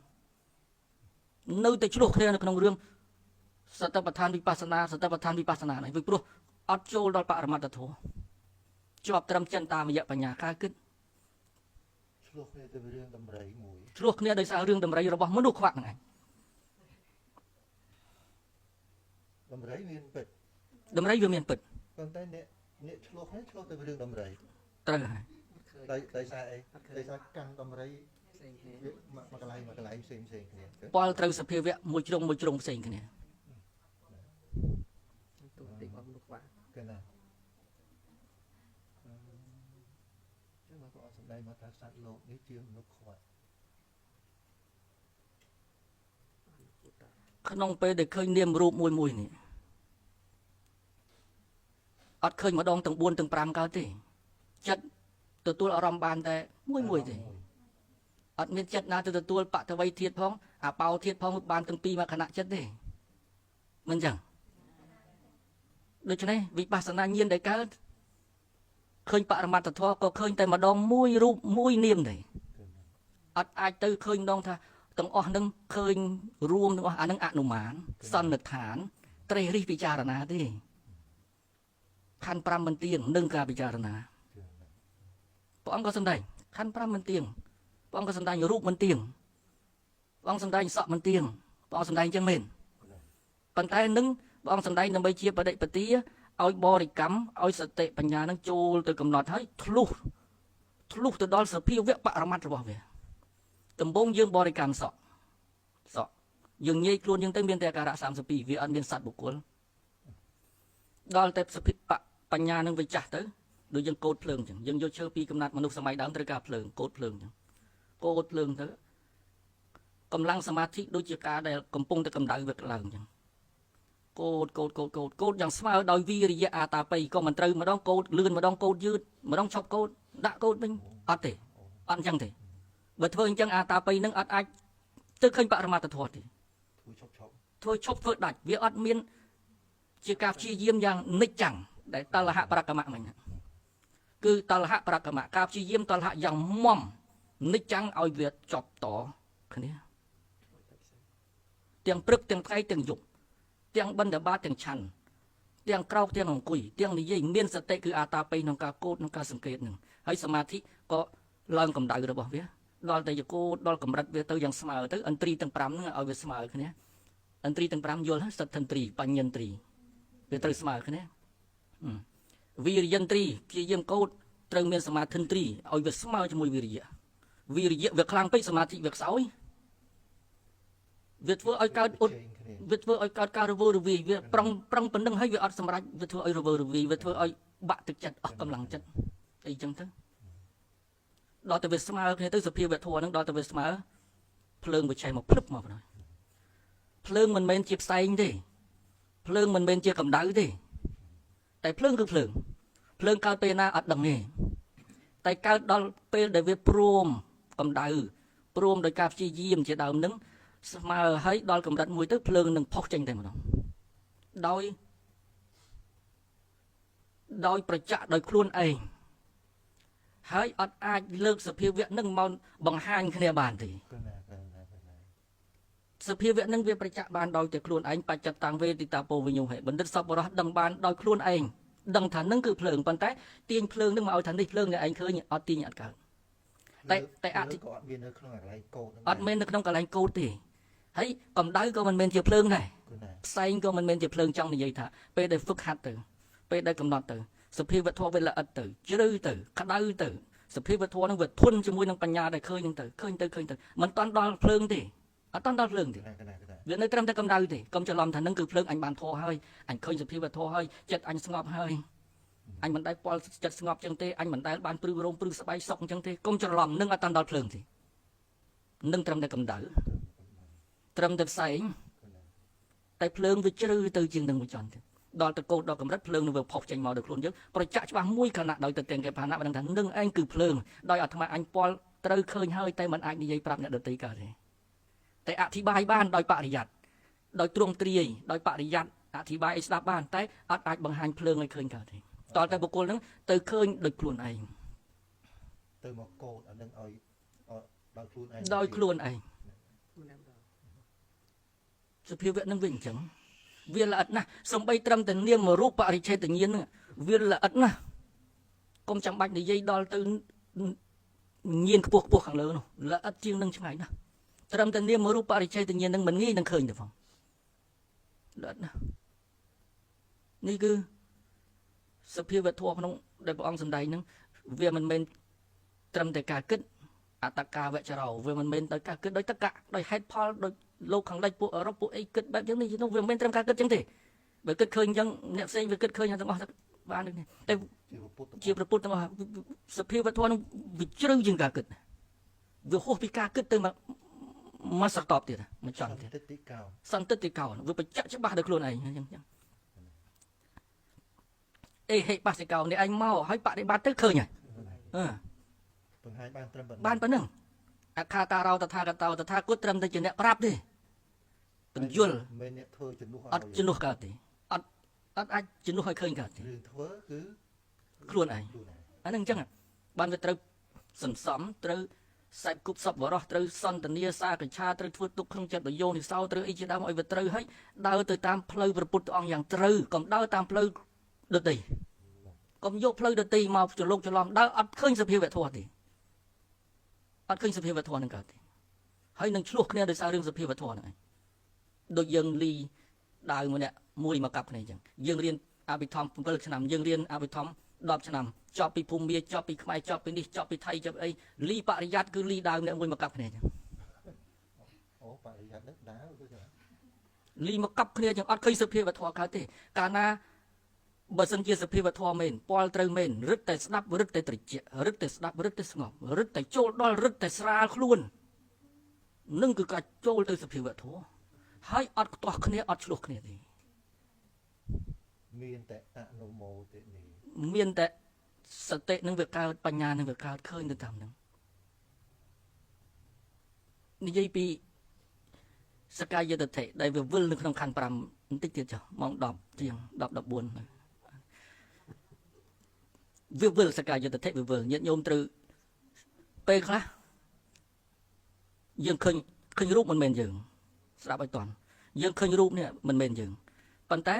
នៅតែឆ្លោះគ្នានៅក្នុងរឿងសតិប្បដ្ឋានវិបស្សនានេះពីព្រោះអត់ចូលដល់បរមត្តធម៌ជាប់ត្រឹមចិន្តាមយៈបញ្ញាការគិត ឆ្លោះគ្នាទៅរឿងតម្រៃមួយ ឆ្លោះគ្នាដោយសាររឿងតម្រៃរបស់មនុស្សខ្វាក់ហ្នឹងឯង តម្រៃមានពិត តម្រៃវាមានពិត ប៉ុន្តែអ្នកឆ្លោះនេះឆ្លោះទៅរឿងតម្រៃ ត្រូវហើយ ឃើញ ដោយសារអីដោយសារកាន់ដំរី ផ្សេងគ្នា មកកន្លែងផ្សេងគ្នា ពលត្រូវសភាវៈមួយជ្រុងផ្សេងគ្នា ទូតិរបស់មនុស្សខ្វះ គេណាចឹងមកក៏អត់សំដែងមកថាសត្វលោកនេះជាមនុស្សខ្វាត់ ក្នុងពេលដែលឃើញនាមរូបមួយនេះអត់ឃើញម្ដងទាំង4ទាំង5កើតទេចិត្តទទួលអារម្មណ៍បានតែមួយទេអត់មានចិត្តណាទៅទទួលបតវ័យធាតុផងអាបោធាតុផងបានទាំងពីរមកខណៈចិត្តទេមិនចឹងដូច្នេះវិបស្សនាញាណដែលកើតឃើញបរមត្តធម៌ក៏ឃើញតែម្ដងមួយរូបមួយនាមទេអត់អាចទៅឃើញម្ដងថាទាំងអស់នឹងឃើញរួមទាំងអស់អានឹងអនុមានសន្និដ្ឋានត្រេះរិះពិចារណាទេខណ្ឌ5មិនទៀងនឹងការពិចារណាព្រះអង្គក៏សម្ដែងខណ្ឌ5មិនទៀងព្រះអង្គក៏សម្ដែងរូបមិនទៀងព្រះអង្គសម្ដែងសក់មិនទៀងព្រះអង្គសម្ដែងចឹងមែនប៉ុន្តែនឹងព្រះអង្គសម្ដែងដើម្បីជាបដិបទាឲ្យបរិកម្មឲ្យសតិបញ្ញានឹងចូលទៅកំណត់ឲ្យធ្លុះទៅដល់សភាវៈបរមត្តរបស់វាដំបូងយើងបរិកម្មសក់យើងងាយខ្លួនយើងទៅមានតែអាការៈ32វាអត់មានសត្វបុគ្គលដល់តែសភិបញ្ញានឹងវាចាស់ទៅដូចយើងកោតភ្លើងអញ្ចឹងយើងយកឈើពីកំណាត់មនុស្សសម័យដើមត្រូវការភ្លើងកោតភ្លើងអញ្ចឹងកោតភ្លើងទៅកម្លាំងសមាធិដូចជាការដែលកំពុងតែកម្ដៅវាឡើងអញ្ចឹងកោតយ៉ាងស្មើដោយវីរិយៈអាតាបិក៏មិនត្រូវម្ដងកោតលឿនម្ដងកោតយឺតម្ដងឈប់កោតដាក់កោតវិញអត់ទេអត់អញ្ចឹងទេបើធ្វើអញ្ចឹងអាតាបិនឹងអត់អាចទៅឃើញបរមត្តធម៌ទេធ្វើឈប់ធ្វើដាច់វាអត់មានជាការព្យាយាមយ៉ាងនិច្ចចាំងដែលតលហៈប្រកម្មមិញគឺតលហៈប្រកម្មការព្យាយាមតលហៈយ៉ាងមុំនិច្ចចាំងឲ្យវាចប់តគ្នាទាំងព្រឹកទាំងថ្ងៃទាំងយប់ទាំងបិណ្ឌបាតទាំងឆាន់ទាំងក្រោកទាំងអង្គុយទាំងនិយាយមានសតិគឺអាតាបិក្នុងការកោតក្នុងការសង្កេតនឹងហើយសមាធិក៏ឡើងកម្ដៅរបស់វាដល់តែយកោតដល់កម្រិតវាទៅយ៉ាងស្មើទៅឥន្ទ្រីទាំង5ហ្នឹងឲ្យវាស្មើគ្នាឥន្ទ្រីទាំង5យល់សទ្ធិន្ទ្រីបញ្ញន្ទ្រីវាត្រូវស្មើគ្នាវិរិយន្ទ្រីព្យាយាមកោតត្រូវមានសមាធិន្ទ្រីឲ្យវាស្មើជាមួយវិរិយៈវាខ្លាំងពេកសមាធិវាខ្សោយវាធ្វើឲ្យកើតវាធ្វើឲ្យកើតការរវើរវាយវាប្រឹងប៉ុណ្្នឹងហើយវាអត់សម្រេចវាធ្វើឲ្យរវើរវាយវាធ្វើឲ្យបាក់ទឹកចិត្តអស់កម្លាំងចិត្តអីចឹងទៅដល់តែវាស្មើគ្នាទៅសភាវៈធម៌ហ្នឹងដល់តែវាស្មើភ្លើងវាឆេះមកភ្លឹបមកបណ្ដោយភ្លើងមិនមែនជាផ្សែងទេភ្លើងមិនមែនជាកម្ដៅទេតែភ្លើងគឺភ្លើងកើតពេលណាអត់ដឹងទេតែកើតដល់ពេលដែលវាព្រមកម្ដៅព្រមដោយការព្យាយាមជាដើមហ្នឹងស្មើហើយដល់កម្រិតមួយទៅភ្លើងនឹងផុសចេញតែម្ដងដោយប្រចាក់ដោយខ្លួនឯងហើយអត់អាចលើកសភាវៈនឹងមកបង្ហាញគ្នាបានទេសភាវៈនឹងវាប្រចាក់បានដោយតែខ្លួនឯងបច្ចតាំងវេទិតាពោវិញ្ញោហេបណ្ឌិតសពបរោះដឹងបានដោយខ្លួនឯងដឹងថានឹងគឺភ្លើងប៉ុន្តែទាញភ្លើងនឹងមកឲ្យថានេះភ្លើងដែលឯងឃើញអត់ទាញអត់កើតតែអត់មាននៅក្នុងកន្លែងកោតអត់មាននៅក្នុងកន្លែងកោតទេហើយកម្ដៅក៏មិនមែនជាភ្លើងដែរផ្សែងក៏មិនមែនជាភ្លើងចង់និយាយថាពេលដែលហ្វឹកហាត់ទៅពេលដែលកំណត់ទៅសភាវៈធម៌វាល្អិតទៅជ្រៅទៅក្តៅទៅសភាវៈធម៌នឹងវាធន់ជាមួយនឹងបញ្ញាដែលឃើញនឹងទៅឃើញទៅមិនតាន់ដល់ភ្លើងទេអត់តាន់ដល់ភ្លើងទេវានៅត្រឹមតែកម្ដៅទេកុំច្រឡំថានឹងគឺភ្លើងអញបានធម៌ហើយអញឃើញសភាវៈធម៌ហើយចិត្តអញស្ងប់ហើយអញមិនដែលពលចិត្តស្ងប់ចឹងទេអញមិនដែលបានព្រឺរោមព្រឺស្បែកសុកចឹងទេកុំច្រឡំនឹងអត់តាន់ដល់ភ្លើងទេនឹងត្រឹមតែកម្ដៅត្រឹមតែផ្សែងតែភ្លើងវាជ្រៅទៅជាងនឹងមួយចន្ទទៀតដល់ទៅកោតដល់កម្រិតភ្លើងនឹងវាផុសចេញមកដោយខ្លួនយើងប្រចាក់ច្បាស់មួយខណៈដោយទៅទាំងគេផាណៈបានថានឹងឯងគឺភ្លើងដោយអាត្មាអញពលត្រូវឃើញហើយតែមិនអាចនិយាយប្រាប់អ្នកដទៃកើតទេតែអធិប្បាយបានដោយបរិយ័តដោយទ្រង់ទ្រាយដោយបរិយ័តអធិប្បាយឲ្យស្ដាប់បានតែអត់អាចបង្ហាញភ្លើងឲ្យឃើញកើតទេតតែបុគ្គលនឹងទៅឃើញដោយខ្លួនឯងទៅមកកោតអានឹងឲ្យដោយខ្លួនឯងសភាវៈនឹងវិញអញ្ចឹងវាល្អិតណាស់សំបីត្រឹមតែនាមរូបបរិច្ឆេទញ្ញាណហ្នឹងវាល្អិតណាស់កុំចាំបាច់និយាយដល់ទៅញៀនខ្ពស់ខាងលើនោះល្អិតជាងនឹងឆ្ងាយណាស់ត្រឹមតែនាមរូបបរិច្ឆេទញ្ញាណហ្នឹងមិនងាយនឹងឃើញទេផងល្អិតណាស់នេះគឺសភាវៈធម៌ក្នុងដែលព្រះអង្គសម្ដែងហ្នឹងវាមិនមែន ត្រឹមតែការគិតអត្តកាវចរោវាមិនមែនទៅការគិតដោយតកៈដោយហេតុផលដោយលោកខាងលិចពួកអឺរ៉ុបពួកអីគិតបែបយ៉ាងនេះវាមិនមែនត្រឹមការគិតចឹងទេបើគិតឃើញចឹងអ្នកផ្សេងវាគិតឃើញទាំងអស់បានទេតែជាប្រពុតទាំងអស់សភាវធម៌នឹងវាជ្រៅជាងការគិតវាហួសពីការគិតទៅមកស្រតបទៀតមកចង់ទៀតសន្តិតិកោវាបញ្ជាក់ច្បាស់ដល់ខ្លួនឯងចឹងអេហេបាសិកោនេះឯងមកហើយបដិបត្តិទៅឃើញហើយបង្ហាញបានត្រឹមប៉ុណ្ណឹង បានប៉ុណ្ណឹងអខាតារោតថាកតោតថាគតត្រឹមតែជាអ្នកប្រាប់ទេបញ្យល មិនអ្នកធ្វើជំនួស អត់ជំនួសកើតទេអត់អាចជំនួសឲ្យឃើញកើតទេ រឿងធ្វើគឺ ខ្លួនឯងអាហ្នឹងអញ្ចឹងបានវាត្រូវសន្សំត្រូវសាច់គប់សពបរោះត្រូវសន្តានាសាកឆាត្រូវធ្វើទុកក្នុងចិត្តយោនិសោត្រូវអីជាដើមឲ្យវាត្រូវហើយដើរទៅតាមផ្លូវព្រះពុទ្ធអង្គយ៉ាងត្រូវកុំដើរតាមផ្លូវដទៃកុំយកផ្លូវដទៃមកច្រឡុកច្រឡំដើរអត់ឃើញសភាវធម៌ទេអត់ឃើញសភាវធម៌នឹងកើតទេហើយនឹងឆ្លោះគ្នាដោយសាររឿងសភាវធម៌ហ្នឹងឯងដូចយើងលីដាវម្នាក់មួយមកកាប់គ្នាអញ្ចឹងយើងរៀនអភិធម្ម7ឆ្នាំយើងរៀនអភិធម្ម10ឆ្នាំចប់ពីភូមិមាចប់ពីខ្មែរចប់ពីនេះចប់ពីថៃចប់អីលីបរិយ័តគឺលីដាវម្នាក់មួយមកកាប់គ្នាអញ្ចឹង អូបរិយ័តនេះដាវគឺ លីមកកាប់គ្នាអញ្ចឹងអត់ឃើញសភាវធម៌កើតទេកាលណាបើសិនជាសភាវធម៌មែនពលត្រូវមែនរឹតតែស្ដាប់រឹតតែត្រជាក់រឹតតែស្ដាប់រឹតតែស្ងប់រឹតតែចូលដល់រឹតតែស្រាលខ្លួននឹងគឺការចូលទៅសភាវធម៌ហើយអត់ខ្ទាស់គ្នាអត់ឆ្លោះគ្នាទេ មានតែអនុមោទនី មានតែសតិនឹងវាកើតបញ្ញានឹងវាកើតឃើញទៅតាមហ្នឹងនិយាយពីសកាយតិដ្ឋិដែលវាវិលនៅក្នុងខណ្ឌ5បន្តិចទៀតចុះម៉ោង10ជាង10 14វាវិលសកាយតិដ្ឋិវាវិលញាតិញោមត្រូវពេលខ្លះយើងឃើញរូបមិនមែនយើងស្ដាប់ឲ្យតន់យើងឃើញរូបនេះមិនមែនយើងប៉ុន្តែ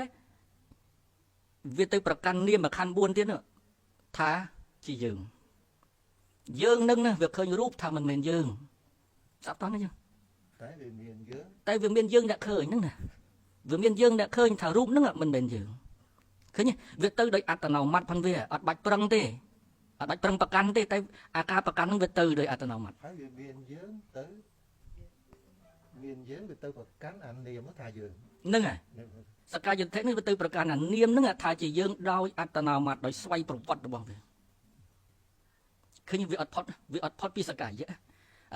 វាទៅប្រកាន់នាមខណ្ឌ4ទៀតថាជាយើងនឹងណាវាឃើញរូបថាមិនមែនយើងស្ដាប់តន់ទេចឹង តែវាមានយើង តែវាមានយើងអ្នកឃើញហ្នឹងណាវាមានយើងអ្នកឃើញថារូបហ្នឹងមិនមែនយើងឃើញទេវាទៅដោយអត្តនោម័តផងវាអត់បាច់ប្រឹងទេអត់បាច់ប្រឹងប្រកាន់ទេតែអាការប្រកាន់ហ្នឹងវាទៅដោយអត្តនោម័ត ហើយវាមានយើងទៅមានយើងវាទៅប្រកាន់អានាមថាយើង ហ្នឹងហើយសកាយតិដ្ឋិនេះវាទៅប្រកាន់អានាមហ្នឹងថាជាយើងដោយអត្តនោម័តដោយស្វ័យប្រវត្តិរបស់វាឃើញវាអត់ផុតពីសកាយឥ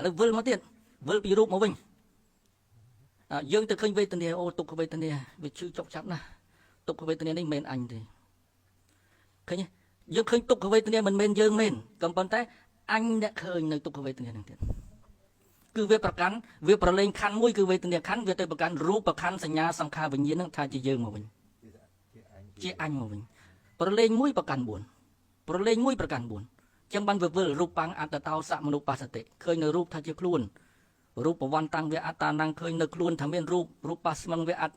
ឡូវវិលមកទៀតវិលពីរូបមកវិញយើងទៅឃើញវេទនាអូទុក្ខវេទនាវាឈឺចុកចាប់ណាស់ទុក្ខវេទនានេះមិនមែនអញទេឃើញទេយើងឃើញទុក្ខវេទនាមិនមែនយើងមែនក៏ប៉ុន្តែអញអ្នកឃើញនៅទុក្ខវេទនាហ្នឹងទៀតគឺវាប្រកាន់វាប្រឡែងខណ្ឌមួយគឺវេទនាខណ្ឌវាទៅប្រកាន់រូបខណ្ឌសញ្ញាសង្ខារវិញ្ញាណហ្នឹងថាជាយើងមកវិញជាអញមកវិញប្រឡែងមួយប្រកាន់4ប្រឡែងមួយប្រកាន់4អញ្ចឹងបានវាវិលរូបបាំងអត្តតោសមនុបស្សតិឃើញនៅរូបថាជាខ្លួនរូបប្រវន្តតាំងវាអត្តានังឃើញនៅខ្លួនថាមានរូបបស្មឹងវាអត្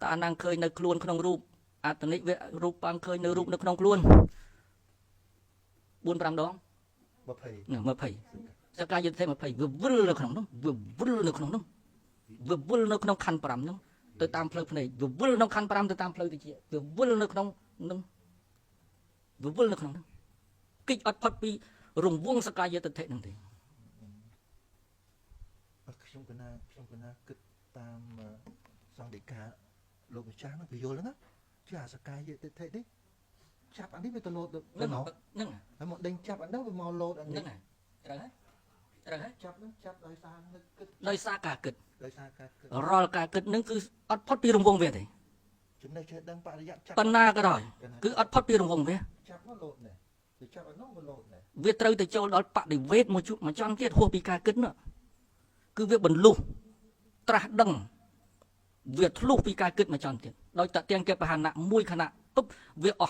តានังឃើញនៅខ្លួនក្នុងរូបអត្តនិវារូបបាំងឃើញនៅរូបនៅក្នុងខ្លួន4 5ដង 20សកាយតិដ្ឋិ20វាវិលនៅក្នុងនោះវាវិលនៅក្នុងនោះវាវិលនៅក្នុងខណ្ឌ5នោះទៅតាមផ្លូវភ្នែកវាវិលនៅខណ្ឌ5ទៅតាមផ្លូវតិចវាវិលនៅក្នុងនោះវាវិលនៅក្នុងនោះគិចអត់ផុតពីរង្វង់សកាយតិដ្ឋិហ្នឹងទេ ខ្ញុំកណាគិតតាមសង្ឃដីកាលោកម្ចាស់ហ្នឹងវាយល់ណាជាអាសកាយតិដ្ឋិនេះចាប់អានេះវាទៅលោតទៅណោះហ្នឹងហើយមកដេញចាប់អានោះវាមកលោតអានេះហ្នឹងត្រូវហើយចាប់នឹងចាប់ដោយសារនឹកគិតដោយសារការគិតរាល់ការគិតហ្នឹងគឺអត់ផុតពីរង្វង់វាទេចំណេះចេះដឹងបរិយ័តចាប់បណ្ណាក៏ដោយគឺអត់ផុតពីរង្វង់វាចាប់មកលោតដែរវាចាប់អានោះមកលោតដែរវាត្រូវទៅចូលដល់បដិវេទមួយចំទៀតហួសពីការគិតនោះ គឺវាបន្លុះត្រាស់ដឹងវាធ្លុះពីការគិតមកចន់ទៀតដោយតទៀងគេបហានៈមួយខណៈពុបវាអ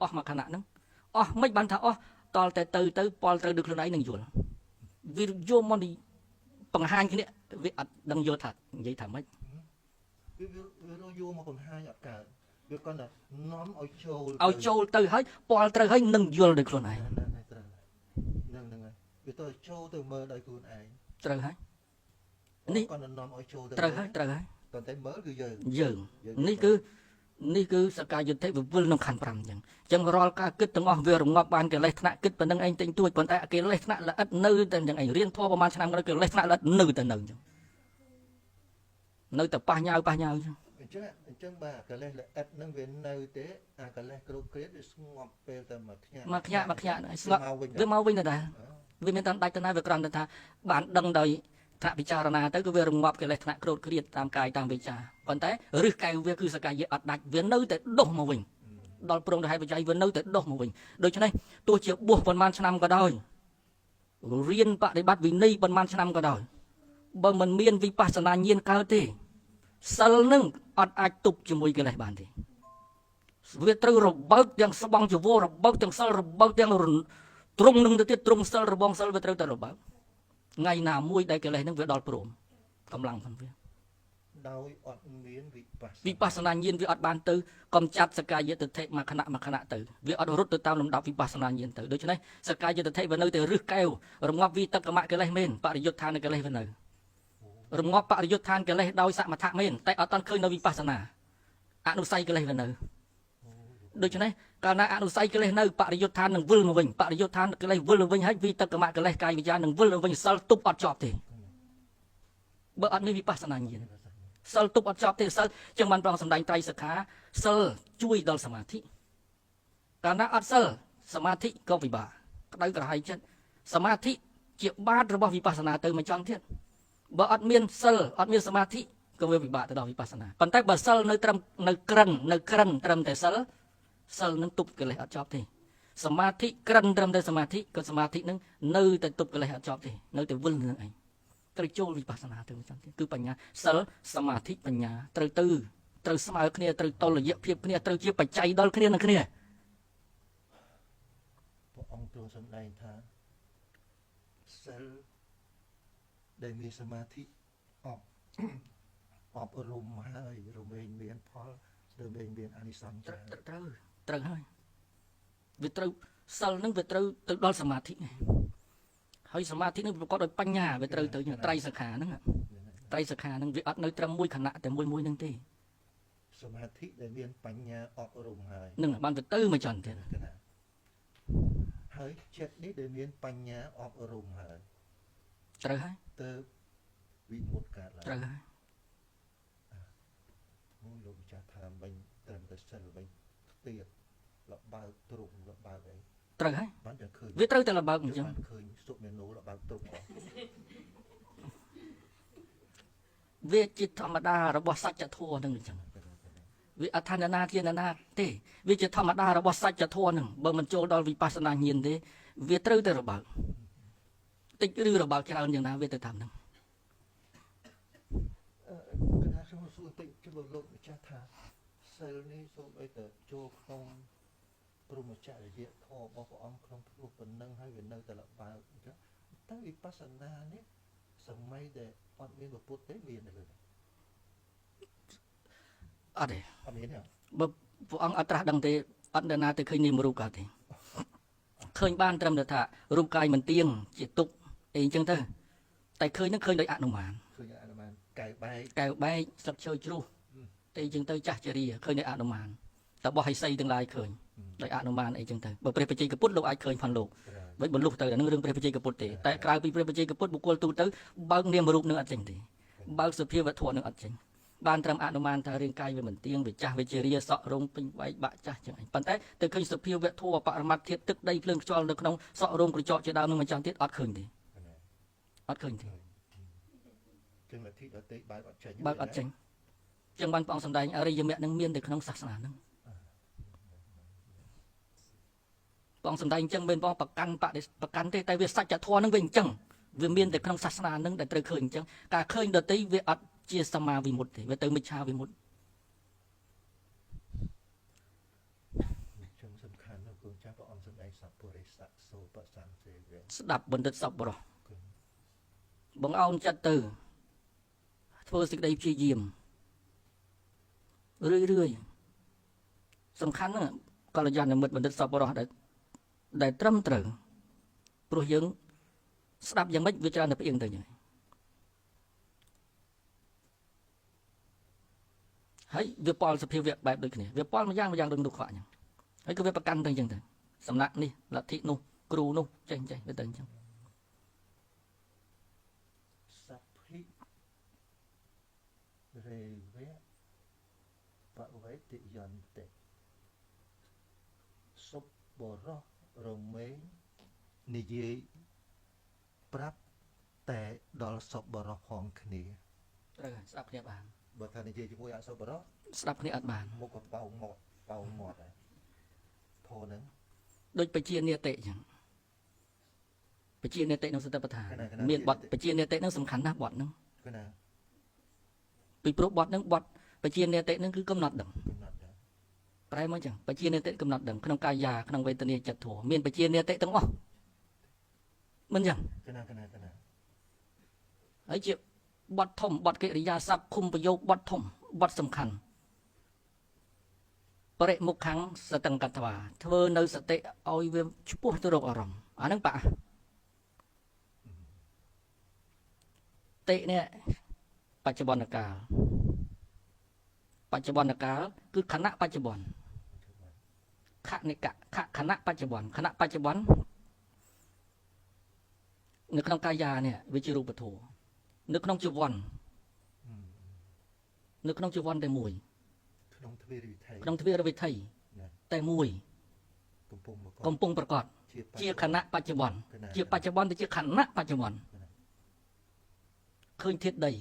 ស់មកខណៈហ្នឹងអស់មិនបានថាអស់តលតែទៅពលត្រូវដូចខ្លួនឯងនឹងយល់វាយកមកនេះបង្ហាញគ្នាវាអត់ដឹងយល់ថានិយាយថាម៉េចវាយកមកបង្ហាញអត់កើតវាគាត់តែនាំឲ្យចូលទៅហើយពលត្រូវហើយនឹងយល់ដោយខ្លួនឯងហ្នឹងហើយវាទៅចូលទៅមើលដោយខ្លួនឯងត្រូវហើយ នេះគាត់នាំឲ្យចូលទៅត្រូវហើយគាត់តែមើលគឺយើងនេះគឺ នេះគឺសកាយុទ្ធិវិវលក្នុងខណ្ឌ5អញ្ចឹងរាល់ការគិតទាំងអស់វារងាប់បានកិលេសថ្នាក់គិតប៉ុណ្្នឹងឯងទិញទួចប៉ុន្តែកិលេសថ្នាក់ល្អិតនៅតែអញ្ចឹងឯងរៀនធម៌ប្រហែលឆ្នាំក្រោយកិលេសថ្នាក់ល្អិតនៅតែនៅអញ្ចឹងនៅតែប៉ះញ៉ាវអញ្ចឹង អញ្ចឹងបាទកលេសល្អិតហ្នឹងវានៅទេអាកលេសគ្រប់គ្រាវាស្ងប់ពេលតែមួយខ្ញាក់ មកខ្ញាក់ស្ងប់វាមកវិញទៅដែរវាមានតែដាច់ទៅណាវាគ្រាន់តែថាបានដឹងដោយថ្នាក់ពិចារណាទៅគឺវារងាប់កិលេសថ្នាក់ក្រោតគ្រៀតតាមកាយតាមវិចារប៉ុន្តែរឹសកែវវាគឺសកាយៈអត់ដាច់វានៅតែដុសមកវិញដល់ព្រមទៅហើយបច្ច័យវានៅតែដុសមកវិញដូច្នេះទោះជាបួសប៉ុន្មានឆ្នាំក៏ដោយរៀនបដិបត្តិវិន័យប៉ុន្មានឆ្នាំក៏ដោយបើមិនមានវិបស្សនាញាណកើតទេសិលនឹងអត់អាចទប់ជាមួយកិលេសបានទេវាត្រូវរបើកទាំងស្បង់ចវររបើកទាំងសិលរបើកទាំងទ្រង់នឹងទៅទៀតទ្រង់សិលរបងសិលវាត្រូវតែរបើកថ្ងៃណាមួយដែលកិលេសនឹងវាដល់ព្រមកម្លាំងផងវា ដោយអត់មានវិបស្សនាញាណវាអត់បានទៅកំចាត់សកាយតិថិមួយខណៈទៅវាអត់រត់ទៅតាមលំដាប់វិបស្សនាញាណទៅដូច្នេះសកាយតិថិវានៅតែរឹសកែវរងាប់វិតកមកិលេសមែនបរិយុទ្ធឋានកិលេសវានៅរងាប់បរិយុទ្ធឋានកិលេសដោយសមថៈមែនតែអត់តាន់ឃើញនៅវិបស្សនាអនុស័យកិលេសវានៅដូច្នេះកាលណាអនុស័យកិលេសនៅបរិយុទ្ធឋាននឹងវិលមកវិញបរិយុទ្ធឋានកិលេសវិលមកវិញហើយវិតកមកិលេសកាយវិញ្ញាណនឹងវិលមកវិញសិលទប់អត់ជាប់ទេបើអត់មានវិបស្សនាញាណ សិលទប់អត់ចប់ទេសិលចឹងបានប្រងសម្ដែងត្រៃសិក្ខាសិលជួយដល់សមាធិកាលណាអត់សិលសមាធិក៏ពិបាកក្តៅក្រហាយចិត្តសមាធិជាបាតរបស់វិបស្សនាទៅមិនចង់ទៀតបើអត់មានសិលអត់មានសមាធិក៏វាពិបាកទៅដល់វិបស្សនាប៉ុន្តែបើសិលនៅត្រឹមនៅក្រិនត្រឹមតែសិលនឹងទប់កិលេសអត់ចប់ទេសមាធិក្រិនត្រឹមតែសមាធិក៏សមាធិនឹងនៅតែទប់កិលេសអត់ចប់ទេនៅតែវិលនឹងឯង ត្រូវចូលវិបស្សនាទៅមិនចឹងទេគឺបញ្ញាសិលសមាធិបញ្ញាត្រូវស្មើគ្នាត្រូវតុល្យភាពគ្នាត្រូវជាបច្ច័យដល់គ្នានឹងគ្នា ព្រះអង្គទ្រង់សម្ដែងថាសិលដែលមានសមាធិអប់រំហើយរមែងមានផលរមែងមានអានិសង្សច្រើន ត្រូវហើយវាត្រូវសិលនឹងវាត្រូវទៅដល់សមាធិហើយសមាធិនឹងប្រកបដោយបញ្ញាវាត្រូវទៅត្រៃសិក្ខាហ្នឹងត្រៃសិក្ខាហ្នឹងវាអត់នៅត្រឹមមួយខណៈតែមួយហ្នឹងទេស មាធិដែលមានបញ្ញាអប់រំហើយ នឹងបានទៅមកចន្ទទៀត ហើយចិត្តនេះដែលមានបញ្ញាអប់រំហើយ ត្រូវហើយ ទៅវិមុតកើតឡើង ត្រូវហើយ មួយលោកម្ចាស់ថាវិញត្រឹមតែសិលវិញទៀតលបើកទ្រង់លបើកអី ត្រូវហើយ បានតែឃើញ វាត្រូវតែលបើកអញ្ចឹង ឃើញសុមេនូលបើកទ្រង់អស់ វាជាធម្មតារបស់សច្ចធម៌ហ្នឹងអញ្ចឹងវាអដ្ឋាននាធាននាទេវាជាធម្មតារបស់សច្ចធម៌ហ្នឹងបើមិនចូលដល់វិបស្សនាញាណទេវាត្រូវតែរបើកតិចឬរបើកច្រើនយ៉ាងណាវាទៅតាមហ្នឹង កណាខ្ញុំសួរតិចជិះលោកម្ចាស់ថាសិលនេះសូមអីទៅចូលក្នុងព្រមចរិយាធម៌របស់ព្រះអង្គក្នុងព្រោះប៉ុណ្ណឹងហើយវានៅតែលបើកអញ្ចឹងតើវិបស្សនានេះសម័យដែលអត់មានពុទ្ធទេមានទេ អត់ទេ អត់មានទេ បើព្រះអង្គអត់ត្រាស់ដឹងទេអត់នរណាទៅឃើញនាមរូបកើតទេឃើញបានត្រឹមតែថារូបកាយមិនទៀងជាទុកអីអញ្ចឹងទៅតែឃើញនឹងឃើញដោយអនុមាន ឃើញអនុមានកែវបែក កែវបែកស្លឹកឈើជ្រុះតែអញ្ចឹងទៅចាស់ចរិយាឃើញដោយអនុមានតែបោះហិសីទាំងឡាយឃើញដោយអនុមានអីអញ្ចឹងទៅបើព្រះបច្ចេកពុទ្ធលោកអាចឃើញផងលោកវិញបលុះទៅអានឹងរឿងព្រះបច្ចេកពុទ្ធទេតែក្រៅពីព្រះបច្ចេកពុទ្ធបុគ្គលទូទៅបើកនាមរូបនឹងអត់ចេញទេបើកសភាវធម៌នឹងអត់ចេញបានត្រឹមអនុមានថារាងកាយវាមិនទៀងវាចាស់វាជារាសក់រងពេញបែកបាក់ចាស់ចឹងឯងប៉ុន្តែទៅឃើញសភាវធម៌បរមត្ថធាតុទឹកដីភ្លើងខ្យល់នៅក្នុងសក់រងក្រចកជាដើមនឹងមិនចាំទៀតអត់ឃើញទេអត់ឃើញទេ ចឹងលទ្ធិដតេបើកអត់ចេញ បើកអត់ចេញចឹងបានព្រះអង្គសម្ដែងអរិយមគ្គនឹងមានតែក្នុងសាសនាហ្នឹងព្រះអង្គសម្ដែងចឹងមិនព្រះអង្គប្រកាន់ទេតែវាសច្ចធម៌ហ្នឹងវាអញ្ចឹងវាមានតែក្នុងសាសនាហ្នឹងដែលត្រូវឃើញអញ្ចឹងការឃើញដតេវាអត់ជាសមាវិមុតទេវាទៅមិច្ឆាវិមុត ចឹងសំខាន់ណាស់គូចាស់ព្រះអង្គសម្ដែងសัพពុរិស័កសូបសង្សេវៈ ស្ដាប់បណ្ឌិតសពបរោះបងអោនចិត្តទៅធ្វើសេចក្តីព្យាយាមរឿយសំខាន់ណាស់កល្យាណមិត្តបណ្ឌិតសពបរោះដែលត្រឹមត្រូវព្រោះយើងស្ដាប់យ៉ាងម៉េចវាច្រើនតែផ្អៀងទៅចឹងហ ហើយវាប៉លសភាវៈបែបដូចគ្នាវាប៉លមួយយ៉ាងរឹងទុកខ្វាក់អញ្ចឹងហើយក៏វាប្រកាន់ទៅអញ្ចឹងទៅសំណាក់នេះលទ្ធិនោះគ្រូនោះចេះវាទៅអញ្ចឹង សភិរេវៈបវេតិយន្តិសុបបរោះរមែងនិយាយប្រាប់តែដល់សុបបរោះផងគ្នា ត្រូវហើយស្ដាប់គ្នាបាន បើថានិយាយជាមួយអសុបរោះ ស្ដាប់គ្នាអត់បាន មុខក៏បោមាត់ដែរធរហ្នឹង ដូចបជានេតិអញ្ចឹងបជានេតិក្នុងសតិប្បដ្ឋានមានបទបជានេតិហ្នឹងសំខាន់ណាស់បទហ្នឹង គឺណា ពីព្រោះបទហ្នឹងបទបជានេតិហ្នឹងគឺកំណត់ដឹង កំណត់ដែរ ប្រែមកអញ្ចឹងបជានេតិកំណត់ដឹងក្នុងកាយាក្នុងវេទនាចិត្តធម៌មានបជានេតិទាំងអស់មិនអញ្ចឹង គឺណា ហើយជាបទធំបទកិរិយាសព្ទឃុំប្រយោគបទធំបទសំខាន់បរិមុខខាងសតង្កត្វាធ្វើនៅសតិឲ្យវាឆ្ពោះទៅរកអារម្មណ៍អាហ្នឹងបាក់តិនេះបច្ចុប្បន្នកាលគឺខណៈបច្ចុប្បន្នខនិកខណៈបច្ចុប្បន្ននៅក្នុងកាយានេះវាជារូបធម៌នៅក្នុងជីវ័នតែមួយ ក្នុងទ្វេរវិថី ក្នុងទ្វេរវិថីតែមួយ កំពុងប្រកបកំពុងប្រកបជាខណៈបច្ចុប្បន្ន គឺណា ជាបច្ចុប្បន្នទៅជាខណៈបច្ចុប្បន្នឃើញធាតុដី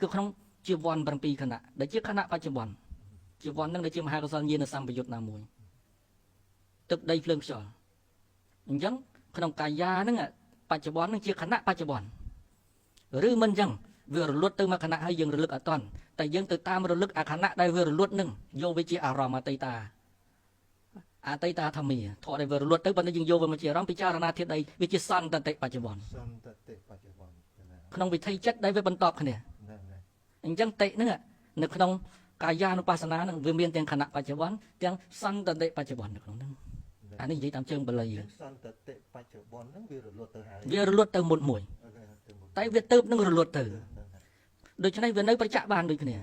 គឺក្នុងជីវ័ន7ខណៈដែលជាខណៈបច្ចុប្បន្នជីវ័ននឹងដែលជាមហាកុសលញាណសម្បយុទ្ធណាមួយទឹកដីភ្លើងខ្យល់អញ្ចឹងក្នុងកាយាហ្នឹងបច្ចុប្បន្ននឹងជាខណៈបច្ចុប្បន្នឬមិនអញ្ចឹងវារលត់ទៅមកខណៈហើយយើងរលឹកអត់តន់តែយើងទៅតាមរលឹកអាខណៈដែលវារលត់នឹងយកវាជាអារម្មណ៍អតីតាធម្មាធម៌ដែលវារលត់ទៅប៉ុន្តែយើងយកវាមកជាអារម្មណ៍ពិចារណាធាតុដីវាជាសន្តតិបច្ចុប្បន្ន សន្តតិបច្ចុប្បន្នគឺណា ក្នុងវិធីចិត្តដែលវាបន្តគ្នា ហ្នឹង អញ្ចឹងតិហ្នឹងនៅក្នុងកាយានុបស្សនាហ្នឹងវាមានទាំងខណៈបច្ចុប្បន្នទាំងសន្តតិបច្ចុប្បន្ននៅក្នុងហ្នឹងអានេះនិយាយតាមជើងបាលី សន្តតិបច្ចុប្បន្នហ្នឹងវារលត់ទៅហើយ វារលត់ទៅមុនមួយតែវាទៅនឹងរលត់ទៅដូច្នេះវានៅប្រចាំបានដូចគ្នា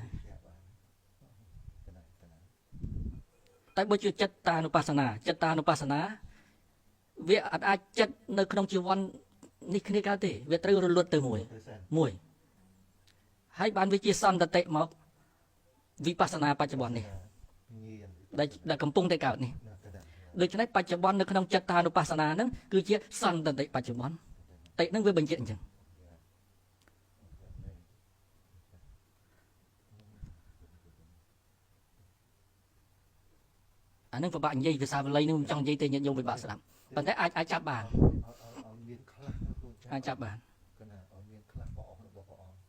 តែបើជាចិត្តតានុបស្សនាវាអត់អាចចិត្តនៅក្នុងជីវ័ននេះគ្នាកើតទេវាត្រូវរលត់ទៅមួយហើយបានវាជាសន្តតិមកវិបស្សនាបច្ចុប្បន្ននេះ ញៀន ដែលកំពុងតែកើតនេះដូច្នេះបច្ចុប្បន្ននៅក្នុងចិត្តតានុបស្សនាហ្នឹងគឺជាសន្តតិបច្ចុប្បន្នតិហ្នឹងវាបញ្ជាក់អញ្ចឹងអានឹងពិបាកនិយាយភាសាបាលីនឹងមិនចង់និយាយទេញាតិញោមពិបាកស្ដាប់ប៉ុន្តែអាចចាប់បាន ឲ្យមានខ្លះគូចា អាចចាប់បាន គឺណាឲ្យមានខ្លះព្រះអង្គរបស់ព្រះអង្គ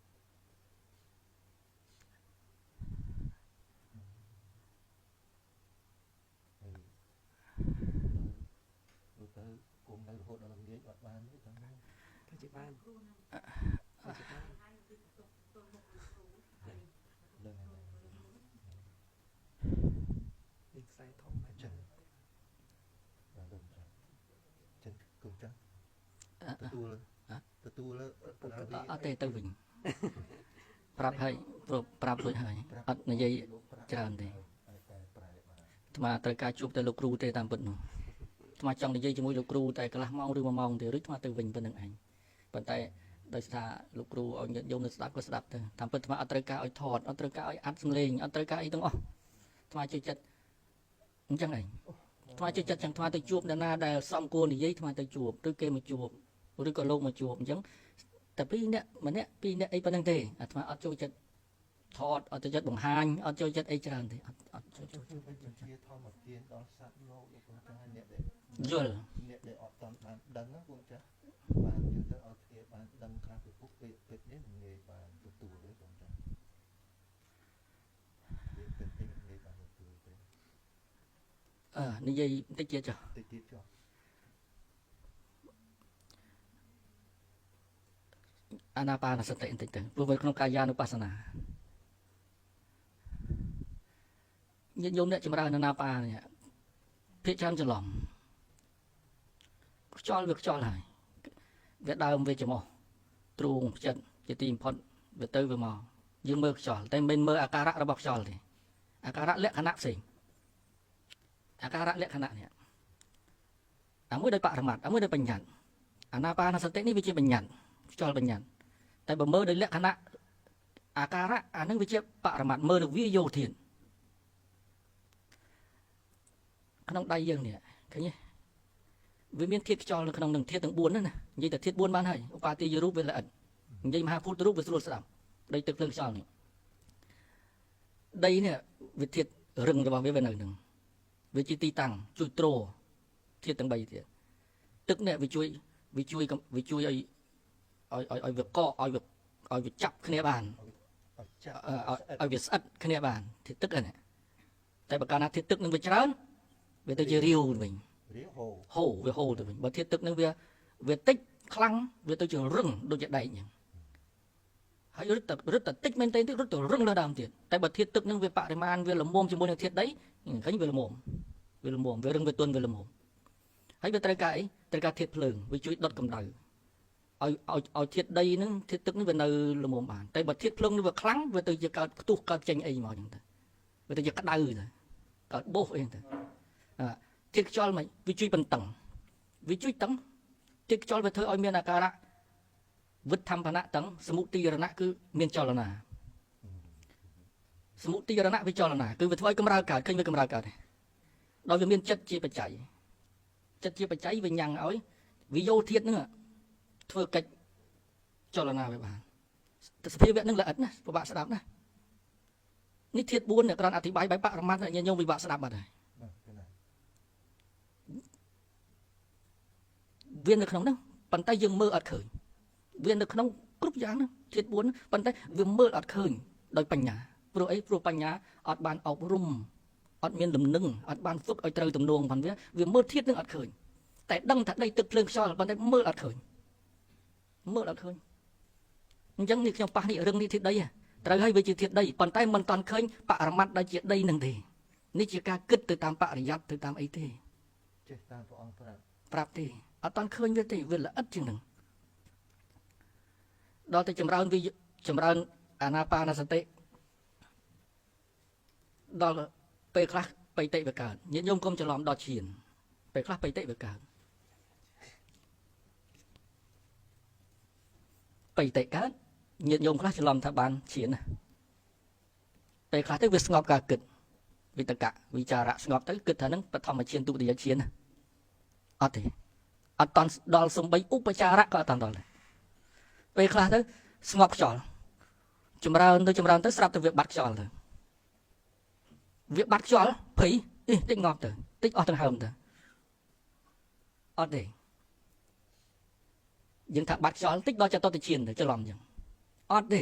ទៅគុំនៅរហូតដល់ល្ងាចអត់បានទេតាមហ្នឹង ទៅជាបាន ដឹងហើយ មានខ្សែធំហើយ ចឹងបាទដឹងចឹងគូចាទទួលអត់ទេទៅវិញប្រាប់ហើយប្រាប់រួចហើយអត់និយាយច្រើនទេអាត្មាត្រូវការជួបតែលោកគ្រូទេតាមពិតនោះអាត្មាចង់និយាយជាមួយលោកគ្រូតែកន្លះម៉ោងឬ1ម៉ោងទេឬអាត្មាទៅវិញប៉ុណ្្នឹងឯងប៉ុន្តែដោយថាលោកគ្រូឲ្យញាតិញោមនៅស្ដាប់ក៏ស្ដាប់ទៅតាមពិតអាត្មាអត់ត្រូវការឲ្យថតអត់ត្រូវការឲ្យអាត់សំឡេងអត់ត្រូវការអីទាំងអស់អាត្មាជួយចិត្តអញ្ចឹងឯងអាត្មាជួយចិត្តចឹងអាត្មាទៅជួបអ្នកណាដែលសំគួរនិយាយអាត្មាទៅជួបឬគេមកជួបឬក៏លោកមកជួបអញ្ចឹងតែ2នាក់ម្នាក់2នាក់អីប៉ុណ្្នឹងទេអាត្មាអត់ចូលចិត្តថតអត់ចូលចិត្តបង្ហាញអត់ចូលចិត្តអីច្រើនទេអត់ចូលចិត្ត ជួយបញ្ជាធម្មទានដល់សត្វលោកលោកគ្រូចាអ្នកដែល យល់ អ្នកដែលអត់តាន់បានដឹងណាគ្រូចាបានជួយទៅឲ្យគ្នាបានដឹងខ្លះពីពុកពេលនេះនឹងងាយបានទទួលទេគ្រូចាពេលនេះងាយបានទទួលទេ និយាយបន្តិចទៀតចុះ តិចទៀតចុះ អាណាបានសតិបន្តិចទៅព្រោះវាក្នុងកាយានុបស្សនាញាតិញោមអ្នកចម្រើនអាណាបាននេះភាគច្រើនច្រឡំខ្យល់វាខ្យល់ហើយវាដើមវាច្រមុះទ្រូងចិត្តជាទីបំផុតវាទៅវាមកយើងមើលខ្យល់តែមិនមើលអាការៈរបស់ខ្យល់ទេ អាការៈលក្ខណៈផ្សេងអាការៈលក្ខណៈនេះអាមួយដោយបរមត្តអាមួយដោយបញ្ញត្តិអាណាបានសតិនេះវាជាបញ្ញត្តិខ្យល់បញ្ញត្តិតែបើមើលដោយលក្ខណៈអាការៈអានឹងវាជាបរមត្តមើលទៅវាយោធានក្នុងដៃយើងនេះឃើញទេវាមានធាតុខ្យល់នៅក្នុងនឹងធាតុទាំង4ហ្នឹងណានិយាយតែធាតុ4បានហើយឧបាទាយរូបវាល្អិតនិយាយមហាភូតរូបវាស្រួលស្ដាប់ដីទឹកភ្លើងខ្យល់នេះដីនេះវាធាតុរឹងរបស់វានៅនឹងវាជាទីតាំងជួយទ្រធាតុទាំង3ទៀតទឹកនេះវាជួយឲ្យវាកកឲ្យវាចាប់គ្នាបានឲ្យវាស្អិតគ្នាបានធាតុទឹកហ្នឹងតែបើកាលណាធាតុទឹកនឹងវាច្រើនវាទៅជារាវវិញហូរវាហូរទៅវិញបើធាតុទឹកនឹងវាតិចខ្លាំងវាទៅជារឹងដូចជាដែកអញ្ចឹងហើយរឹតតែតិចមែនទេរឹតតែរឹងលើដើមទៀតតែបើធាតុទឹកនឹងវាបរិមាណវាល្មមជាមួយនឹងធាតុដីឃើញវាល្មមវារឹងវាទន់វាល្មមហើយវាត្រូវការអីត្រូវការធាតុភ្លើងវាជួយដុតកម្ដៅឲ្យធាតុដីនឹងធាតុទឹកនឹងវានៅល្មមបានតែបើធាតុភ្លើងនេះវាខ្លាំងវាទៅជាកើតផ្ទុះកើតចេញអីមកអញ្ចឹងទៅវាទៅជាក្តៅទៅកើតបោសអីទៅធាតុខ្យល់មិនវាជួយបន្តឹងវាជួយតឹងធាតុខ្យល់វាធ្វើឲ្យមានអាការៈវិធម្មណៈតឹងសមុទារណៈគឺមានចលនាសមុទារណៈវាចលនាគឺវាធ្វើឲ្យកម្រើកកើតឃើញវាកម្រើកកើតដល់វាមានចិត្តជាបច្ច័យវាញ៉ាំងឲ្យវាយោធាតុហ្នឹងធ្វើកិច្ចចលនាវាបានសភាវៈហ្នឹងល្អិតណាស់ពិបាកស្ដាប់ណានេះធាតុ4អ្នកគ្រាន់អធិប្បាយបែបបរមត្តញាតិញោមពិបាកស្ដាប់បាត់ហើយវានៅក្នុងហ្នឹងប៉ុន្តែយើងមើលអត់ឃើញវានៅក្នុងគ្រប់យ៉ាងហ្នឹងធាតុ4ហ្នឹងប៉ុន្តែវាមើលអត់ឃើញដោយបញ្ញាព្រោះអីព្រោះបញ្ញាអត់បានអប់រំអត់មានលំនឹងអត់បានฝึកឲ្យត្រូវទំនងផងវាមើលធាតុហ្នឹងអត់ឃើញតែដឹងថាដីទឹកភ្លើងខ្យល់ប៉ុន្តែមើលអត់ឃើញអញ្ចឹងនេះខ្ញុំប៉ះនេះរឿងនេះធាតុដីត្រូវឲ្យវាជាធាតុដីប៉ុន្តែមិនតាន់ឃើញបរមត្តដែលជាដីនឹងទេនេះជាការគិតទៅតាមបរិយ័តទៅតាមអីទេចេះតាមព្រះអង្គប្រាប់ទេអត់តាន់ឃើញវាទេវាល្អិតជាងហ្នឹងដល់តែចម្រើនអាណាបាណសតិដល់ពេលខ្លះបៃតិវាកើតញាតិញោមកុំច្រឡំដល់ឈានពេលខ្លះបៃតិវាកើតបៃតិកើតញាតិញោមខ្លះច្រឡំថាបានឈានណាពេលខ្លះទៅវាស្ងប់ការគិតវិតកៈវិចារៈស្ងប់ទៅគិតថាហ្នឹងបឋមឈានទុតិយឈានណាអត់ទេអត់តន់ដល់សំបីឧបចារៈក៏អត់តន់ដល់ដែរពេលខ្លះទៅស្ងប់ខ្យល់ចម្រើនទៅស្រាប់តែវាបាត់ខ្យល់ទៅវាបាត់ខ្យល់ភ័យតិចងប់ទៅតិចអស់ដង្ហើមទៅអត់ទេយើងថាបាត់ខ្យល់តិចដល់ចតុតឈានទៅច្រឡំអញ្ចឹងអត់ទេ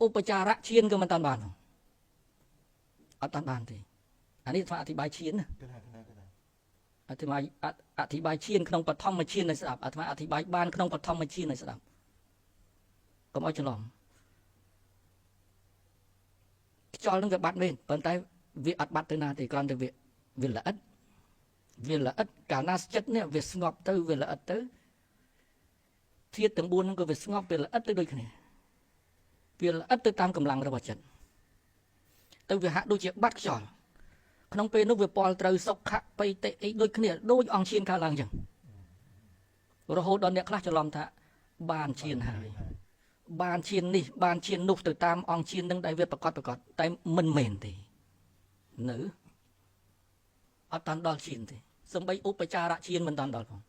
ឧបចារៈឈានក៏មិនតាន់បានអត់តាន់បានទេអានេះអធិប្បាយឈានណាអធិប្បាយឈានក្នុងបឋមឈានឲ្យស្ដាប់អាត្មាអធិប្បាយបានក្នុងបឋមឈានឲ្យស្ដាប់កុំឲ្យច្រឡំខ្យល់នឹងវាបាត់មែនប៉ុន្តែវាអត់បាត់ទៅណាទេគ្រាន់តែវាល្អិតកាលណាចិត្តនេះវាស្ងប់ទៅវាល្អិតទៅធាតុទាំង4ហ្នឹងក៏វាស្ងប់វាល្អិតទៅដូចគ្នាវាល្អិតទៅតាមកម្លាំងរបស់ចិត្តទៅវាហាក់ដូចជាបាត់ខ្យល់ក្នុងពេលនោះវាពលត្រូវសុខៈបៃតិអីដូចគ្នាដូចអង្គឈានកើតឡើងអញ្ចឹងរហូតដល់អ្នកខ្លះច្រឡំថាបានឈានហើយបានឈាននេះបានឈាននោះទៅតាមអង្គឈាននឹងដែលវាប្រកបតែមិនមែនទេនៅអត់តាន់ដល់ឈានទេសូម្បីឧបចារៈឈានមិនតាន់ដល់ផង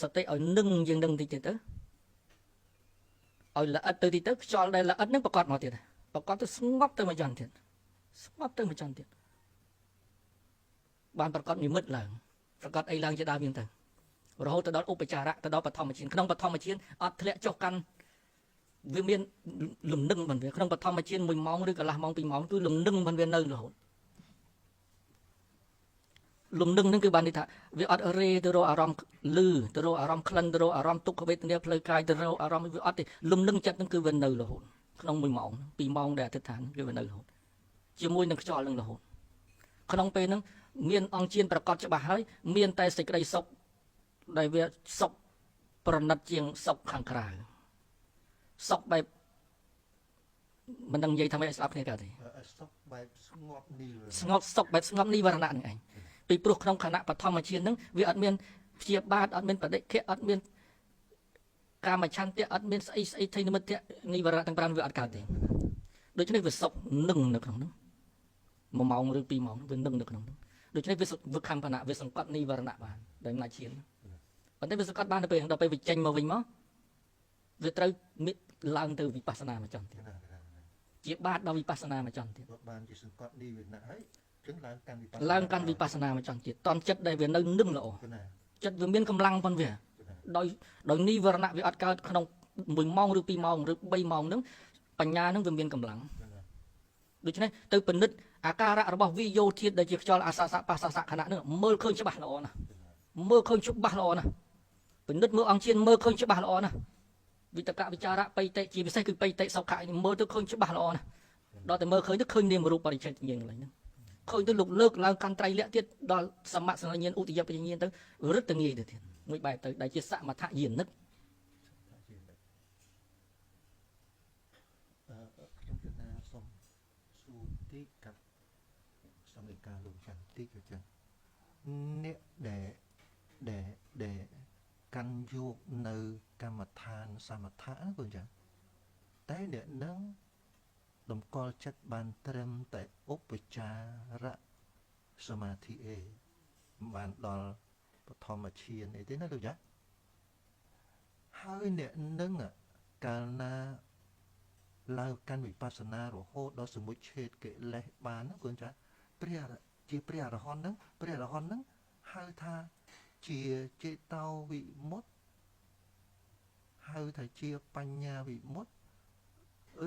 សតិឲ្យនឹងយើងនឹងតិចទៀតទៅឲ្យល្អិតទៅតិចទៅខ្យល់ដែលល្អិតនឹងប្រកបមកទៀតប្រកបទៅស្ងប់ទៅមួយចន្ទទៀតបានប្រកបនិមិត្តឡើងប្រកបអីឡើងជាដើមយើងទៅរហូតទៅដល់ឧបចារៈទៅដល់បឋមឈានក្នុងបឋមឈានអត់ធ្លាក់ចុះកាន់វាមានលំនឹងមិនវាក្នុងបឋមឈាន1ម៉ោងឬកន្លះម៉ោង2ម៉ោងគឺលំនឹងមិនវានៅរហូតលំនឹងហ្នឹងគឺបានន័យថាវាអត់រេទៅរកអារម្មណ៍លឺទៅរកអារម្មណ៍ក្លិនទៅរកអារម្មណ៍ទុក្ខវេទនាផ្លូវកាយទៅរកអារម្មណ៍វាអត់ទេលំនឹងចិត្តហ្នឹងគឺវានៅរហូតក្នុង1ម៉ោង2ម៉ោងដែលអធិដ្ឋានគឺវានៅរហូតជាមួយនឹងខ្យល់នឹងរហូតក្នុងពេលហ្នឹងមានអង្គជៀនប្រកបច្បាស់ហើយមានតែសេចក្តីសុខដែលវាសុខប្រណិតជាងសុខខាងក្រៅសុខបែប មិនដឹងនិយាយថាម៉េចឲ្យស្ដាប់គ្នាកើតទេ សុខបែបស្ងប់នេះ ស្ងប់សុខបែបស្ងប់និវរណៈនឹងឯងពីព្រោះក្នុងខណៈបឋមជាតិហ្នឹងវាអត់មានព្យាបាទអត់មានបដិខៈអត់មានកាមឆន្ទៈអត់មានស្អីស្អីថៃនិមិត្តនិវរណៈទាំង5វាអត់កើតទេដូច្នេះវាសុខនឹងនៅក្នុងហ្នឹង1ម៉ោងឬ2ម៉ោងវានឹងនៅក្នុងហ្នឹងដូច្នេះវាខំបណ្ណៈវាសង្កត់និវរណៈបានដោយអំណាចជាតិប៉ុន្តែវាសង្កត់បានដល់ពេលវាចេញមកវិញមកវាត្រូវឡើងទៅវិបស្សនាមកចង់ទៀតជាបាតដល់វិបស្សនាមកចង់ទៀត បានជាសង្កត់នេះវាណាស់ហើយចឹងឡើងកាន់វិបស្សនា ឡើងកាន់វិបស្សនាមកចង់ទៀតតន់ចិត្តដែលវានៅនឹងល្អចិត្តវាមានកម្លាំងប៉ុនវាដោយនិវរណៈវាអត់កើតក្នុង1ម៉ោងឬ2ម៉ោងឬ3ម៉ោងហ្នឹងបញ្ញាហ្នឹងវាមានកម្លាំងដូច្នេះទៅពិនិត្យអាការៈរបស់វិយោធាតុដែលជាខ្យល់អាសាសៈបាសាសៈខណៈហ្នឹងមើលឃើញច្បាស់ល្អណាស់មើលឃើញច្បាស់ល្អណាស់ពិនិត្យមើលអង្គជាតិមើលឃើញច្បាស់ល្អណាស់វិតកវិចារៈបៃតិជាពិសេសគឺបៃតិសុខៈនេះមើលទៅឃើញច្បាស់ល្អណាស់ដល់តែមើលឃើញទៅឃើញនាមរូបបរិច្ឆេទញាណកន្លែងហ្នឹងឃើញទៅលោកលើកឡើងកាន់ត្រៃលក្ខទៀតដល់សមៈសញ្ញាណឧទយបញ្ញាណទៅរឹតតែងាយទៅទៀតមួយបែបទៅដែលជាសមថយានិក ខ្ញុំគិតថាសូមសួរតិចกับសំលេងការលោកចាំតិចទៅចឹងអ្នកដែលកាន់យកនៅកម្មដ្ឋានសមថៈហ្នឹងចឹងតែអ្នកនឹងតម្កល់ចិត្តបានត្រឹមតែឧបចារៈសមាធិឯងបានដល់បឋមឈានអីទេណាលោកចាហើយអ្នកនឹងកាលណាឡើងកាន់វិបស្សនារហូតដល់សមុច្ឆេទកិលេសបានណាកូនចាជាព្រះអរហន្តហ្នឹងហៅថាជាចេតោវិមុតតិហៅថាជាបញ្ញាវិមុតតិ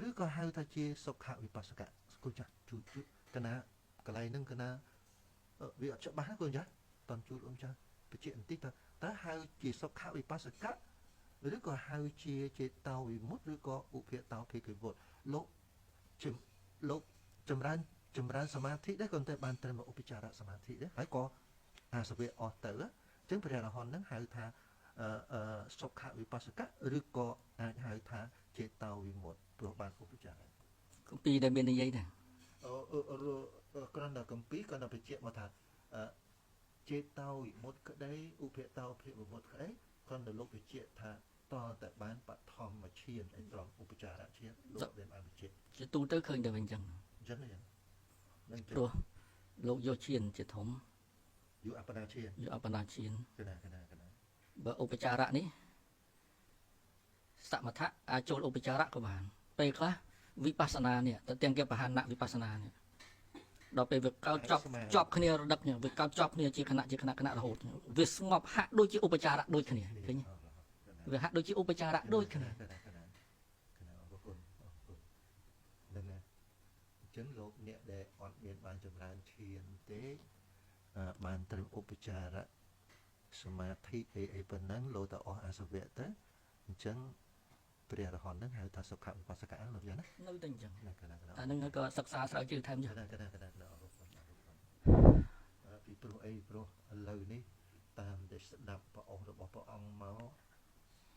ឬក៏ហៅថាជាសុខវិបស្សកៈកូនចាជួកណាកន្លែងហ្នឹងកណាវាអត់ច្បាស់ណាកូនចាតន់ជួលអ៊ំចាបញ្ជាក់បន្តិចតើហៅជាសុខវិបស្សកៈឬក៏ហៅជាចេតោវិមុតតិឬក៏ឧបេតោភិក្ខវុត្តលោកចម្រើនសមាធិដែរក៏តែបានត្រឹមឧបចារៈសមាធិដែរហើយក៏អាសវៈអស់ទៅអញ្ចឹងព្រះអរហន្តហ្នឹងហៅថាសុខវិបស្សកៈឬក៏អាចហៅថាចេតោវិមុតតិព្រោះបានឧបចារៈ គម្ពីរដែលមាននិយាយដែរ គ្រាន់តែគម្ពីរគាត់តែបញ្ជាក់មកថាចេតោវិមុតតិក្តីឧបេតោភិក្ខវុត្តក្តីគាត់ទៅលោកបញ្ជាក់ថាតតែបានបឋមឈានឯត្រង់ឧបចារៈឈានលោកដែលបានបញ្ជាក់ ជាទូទៅឃើញតែវិញចឹង អញ្ចឹងហ្នឹង ព្រោះលោកយកឈានជាធំ យកអបណាឈាន យកអបណាឈាន កណា បើឧបចារៈនេះសមថៈអាចចូលឧបចារៈក៏បានពេលខ្លះវិបស្សនានេះទៅទាំងគេបហានៈវិបស្សនានេះដល់ពេលវាកោតជាប់គ្នារដឹកនេះវាកោតជាប់គ្នាជាគណៈរហូតវាស្ងប់ហាក់ដូចជាឧបចារៈដូចគ្នាឃើញវាហាក់ដូចជាឧបចារៈដូចគ្នា កណាអរគុណហ្នឹងហើយអញ្ចឹងលោកអ្នកដែលអត់មានបានចម្រើនឈានទេបានត្រឹមឧបចារៈសមាធិអីប៉ុណ្ណឹងលោកទៅអស់អាសវៈទៅអញ្ចឹងព្រះអរហន្តហ្នឹងហៅថាសុខវិបស្សកៈលោកយ៉ាងណា នៅតែអញ្ចឹង កណា អានឹងក៏សិក្សាស្រាវជ្រាវថែមទៀត ពីព្រោះអីព្រោះឥឡូវនេះតាមដែលស្ដាប់ព្រះអង្គរបស់ព្រះអង្គមក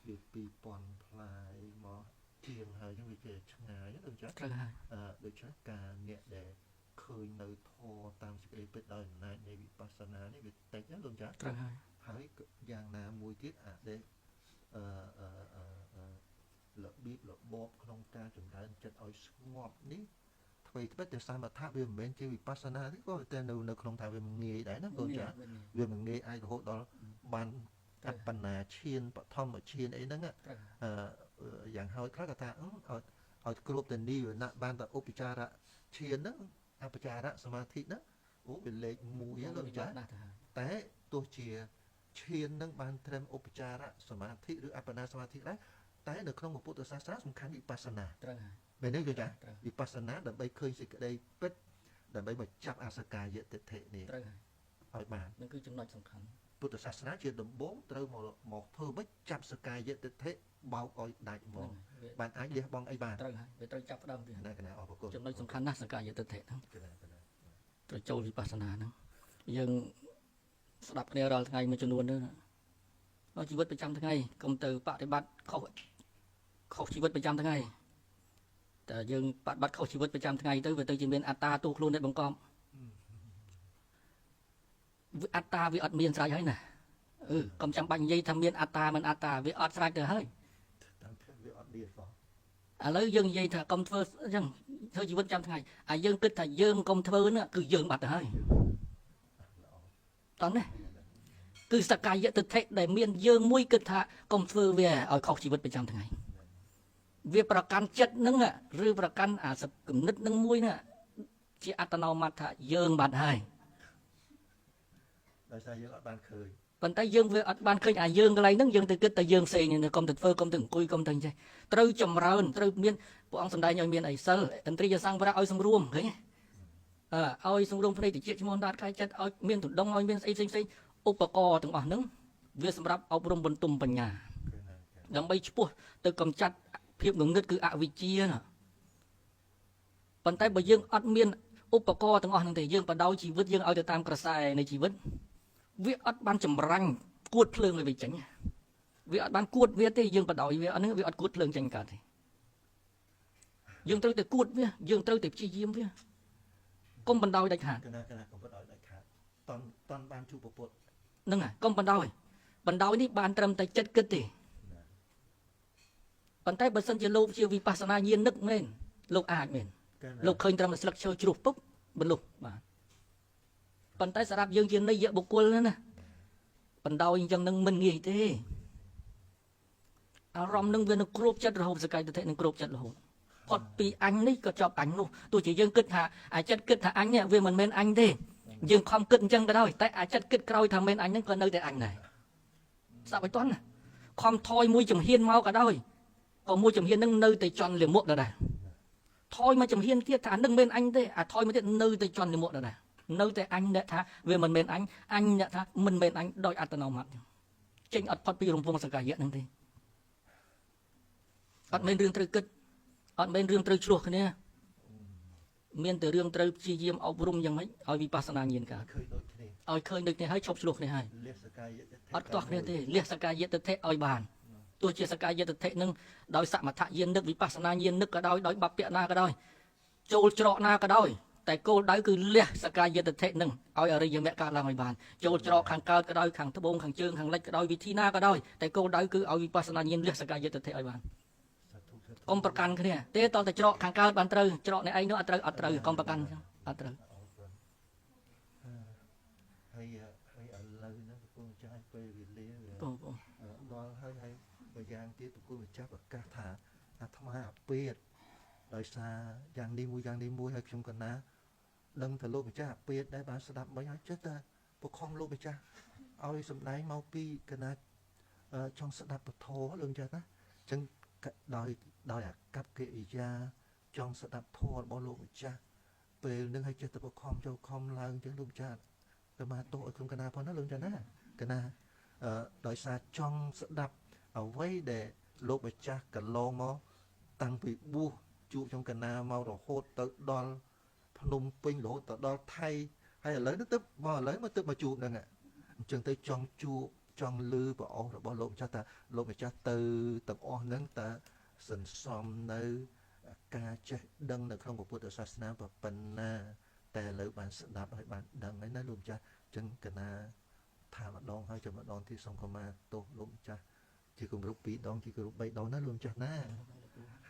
វា2000ផ្លាយមកជាងហើយហ្នឹងវាជាឆ្ងាយដូចចឹង ត្រូវហើយ ដូច្នេះការអ្នកដែលឃើញនៅធម៌តាមសេចក្តីពិតដោយអំណាចនៃវិបស្សនានេះវាតិចណាលោកចា ត្រូវហើយ ហើយយ៉ាងណាមួយទៀតអាចដែលរបៀបរបបក្នុងការចម្រើនចិត្តឲ្យស្ងប់នេះអ្វីត្បិតតែសមថៈវាមិនមែនជាវិបស្សនាទេក៏តែនៅក្នុងថាវាមិនងាយដែរណាកូនចាវាមិនងាយអាចរហូតដល់បានអបណាឈានបឋមឈានអីហ្នឹងយ៉ាងហោចខ្លះគាត់ថាឲ្យគ្រប់ទៅនិវរណៈបានតែឧបចារៈឈានហ្នឹងអបចារៈសមាធិហ្នឹងអូវាលេខ1ហ្នឹងលោកចាតែទោះជាឈានហ្នឹងបានត្រឹមឧបចារៈសមាធិឬអបណាសមាធិដែរតែនៅក្នុងពុទ្ធសាសនាសំខាន់វិបស្សនា ត្រូវហើយ មែនទេចាវិបស្សនាដើម្បីឃើញសេចក្តីពិតដើម្បីមកចាប់អសកាយតិដ្ឋិនេះ ត្រូវហើយ ឲ្យបាន នឹងគឺចំណុចសំខាន់ ពុទ្ធសាសនាជាដំបូងត្រូវមកធ្វើមិនចាប់សកាយតិដ្ឋិបោកឲ្យដាច់មកបានអាចលះបង់អីបាន ត្រូវហើយវាត្រូវចាប់ផ្ដើមពី ណាកណាអរគុណ ចំណុចសំខាន់ណាស់សកាយតិដ្ឋិហ្នឹង កណា ត្រូវចូលវិបស្សនាហ្នឹងយើងស្ដាប់គ្នារាល់ថ្ងៃមួយចំនួនហ្នឹងជីវិតប្រចាំថ្ងៃកុំទៅបប្រតិបត្តិខុសជីវិតប្រចាំថ្ងៃ តែយើងបាត់ខុសជីវិតប្រចាំថ្ងៃទៅវាទៅជាមានអត្តាទូខ្លួននេះបង្កប់អត្តាវាអត់មានស្រេចហើយណាកុំចាំបាច់និយាយថាមានអត្តាមិនអត្តាវាអត់ស្រេចទៅហើយ តាមផ្លូវវាអត់ឌីសោះ ឥឡូវយើងនិយាយថាកុំធ្វើអញ្ចឹងធ្វើជីវិតប្រចាំថ្ងៃហើយយើងគិតថាយើងកុំធ្វើនោះគឺយើងបាត់ទៅហើយតោះណាគឺសកាយតិដ្ឋិដែលមានយើងមួយគិតថាកុំធ្វើវាឲ្យខុសជីវិតប្រចាំថ្ងៃវាប្រកាន់ចិត្តហ្នឹងឬប្រកាន់អាសគំនិតហ្នឹងមួយណាជាអត្តនោម័តថាយើងបាត់ហើយ ដោយសារយើងអត់បានឃើញ ប៉ុន្តែយើងវាអត់បានឃើញអាយើងកន្លែងហ្នឹងយើងទៅគិតតែយើងផ្សេងនេះកុំទៅធ្វើកុំទៅអង្គុយកុំទៅចេះត្រូវចម្រើនត្រូវមានព្រះអង្គសម្ដែងឲ្យមានអីសិលឥន្ទ្រិយសង្វរៈឲ្យសម្រួមឃើញឲ្យសម្រួមភ្នែកតិចឈ្មោះដាតកាយចិត្តឲ្យមានទុដងឲ្យមានស្អីផ្សេងឧបករណ៍ទាំងអស់ហ្នឹងវាសម្រាប់អប់រំបន្ទុំបញ្ញាដើម្បីឈ្មោះទៅកំចាត់ភាពងងឹតគឺអវិជ្ជាណាប៉ុន្តែបើយើងអត់មានឧបករណ៍ទាំងអស់ហ្នឹងទេយើងបដោយជីវិតយើងឲ្យទៅតាមក្រសែនៃជីវិតវាអត់បានចម្រាញ់គួតភ្លើងឲ្យវាចេញវាអត់បានគួតវាទេយើងបដោយវាអត់ហ្នឹងវាអត់គួតភ្លើងចេញកើតទេយើងត្រូវតែគួតវាយើងត្រូវតែព្យាយាមវាកុំបណ្ដោយដាច់ខាត កណាកុំបដឲ្យដាច់ខាតតន់បានជួបពុទ្ធ ហ្នឹងហើយកុំបណ្ដោយនេះបានត្រឹមតែចិត្តគិតទេប៉ុន្តែបើសិនជាលោកជាវិបស្សនាញាណនឹកមែនលោកអាចមែនលោកឃើញត្រឹមតែស្លឹកឈើជ្រុះពុបបលុះបាទប៉ុន្តែសម្រាប់យើងជានិយបុគ្គលណាបណ្ដោយអញ្ចឹងនឹងមិនងាយទេអារម្មណ៍នឹងវានឹងគ្របចិត្តរហូតសកាយទិដ្ឋិនឹងគ្របចិត្តរហូតផុតពីអញនេះក៏ជាប់អញនោះទោះជាយើងគិតថាអាចិត្តគិតថាអញនេះវាមិនមែនអញទេយើងខំគិតអញ្ចឹងក៏ដោយតែអាចិត្តគិតក្រោយថាមិនអញហ្នឹងក៏នៅតែអញដែរស្ដាប់ឲ្យតន់ណាខំថយមួយចំហៀនមកក៏ដោយក៏មួយចំហៀនហ្នឹងនៅតែជន់លាមកដែរថយមកចំហៀនទៀតថានឹងមិនអញទេអាថយមកទៀតនៅតែជន់លាមកដែរនៅតែអញអ្នកថាវាមិនមែនអញអ្នកថាមិនមែនអញដោយអត្តនោម័តចេញអត់ផុតពីរង្វង់សកាយៈហ្នឹងទេអត់មែនរឿងត្រូវគិតអត់មែនរឿងត្រូវឆ្លោះគ្នាមានតែរឿងត្រូវព្យាយាមអប់រំយ៉ាងម៉េចឲ្យវិបស្សនាញាណកើត ឃើញដូចគ្នា ឲ្យឃើញដូចគ្នាហើយឈប់ឆ្លោះគ្នាហើយ លះសកាយតិដ្ឋិ អត់ទាស់គ្នាទេលះសកាយតិដ្ឋិឲ្យបានទោះជាសកាយតិដ្ឋិនឹងដោយសមថញាណនឹកវិបស្សនាញាណនឹកក៏ដោយបព្វណាក៏ដោយចូលច្រកណាក៏ដោយតែគោលដៅគឺលះសកាយតិដ្ឋិនឹងឲ្យអរិយមគ្គកើតឡើងឲ្យបានចូលច្រកខាងកើតក៏ដោយខាងត្បូងខាងជើងខាងលិចក៏ដោយវិធីណាក៏ដោយតែគោលដៅគឺឲ្យវិបស្សនាញាណលះសកាយតិដ្ឋិឲ្យបានកុំប្រកាន់គ្នាទេតតែច្រកខាងកើតបានត្រូវច្រកអ្នកឯងនោះអត់ត្រូវកុំប្រកាន់អត់ត្រូវ ហើយឥឡូវហ្នឹងប្រគល់ចាស់ពេលវេលា បង ដល់ហើយបើយ៉ាងទៀតប្រគល់ចាស់ប្រកាសថាអាត្មាអាពេតដោយសារយ៉ាងនេះមួយហើយខ្ញុំកណាដឹងថាលោកម្ចាស់អាពេតដែរបានស្ដាប់មិញហើយចិត្តតែពខំលោកម្ចាស់ឲ្យសម្ដែងមកពីកណាចង់ស្ដាប់ពធលោកម្ចាស់ណាអញ្ចឹងដោយអាកັບកិរិយាចង់ស្ដាប់ធម៌របស់លោកម្ចាស់ពេលនឹងឲ្យចិត្តតែពខំចូលខំឡើងអញ្ចឹងលោកម្ចាស់ទៅមកទោសឲ្យខ្ញុំកណាផងណាលោកម្ចាស់ណាកណាដោយសារចង់ស្ដាប់អ្វីដែលលោកម្ចាស់កន្លងមកតាំងពីបួសជួបខ្ញុំកណាមករហូតទៅដល់ភ្នំពេញរហូតទៅដល់ថៃហើយឥឡូវនេះទៅមកឥឡូវមកទៅមកជួបហ្នឹងអញ្ចឹងទៅចង់ជួបចង់លឺប្រអស់របស់លោកម្ចាស់ថាលោកម្ចាស់ទៅទាំងអស់ហ្នឹងតើសន្សំនៅការចេះដឹងនៅក្នុងពុទ្ធសាសនាប៉ុណ្ណាតែឥឡូវបានស្ដាប់ហើយបានដឹងហើយណាលោកម្ចាស់អញ្ចឹងកណាថាម្ដងហើយចាំម្ដងទីសូមខមាទោសលោកម្ចាស់ជាគម្រប់2ដងជាគម្រប់3ដងណាលោកម្ចាស់ណា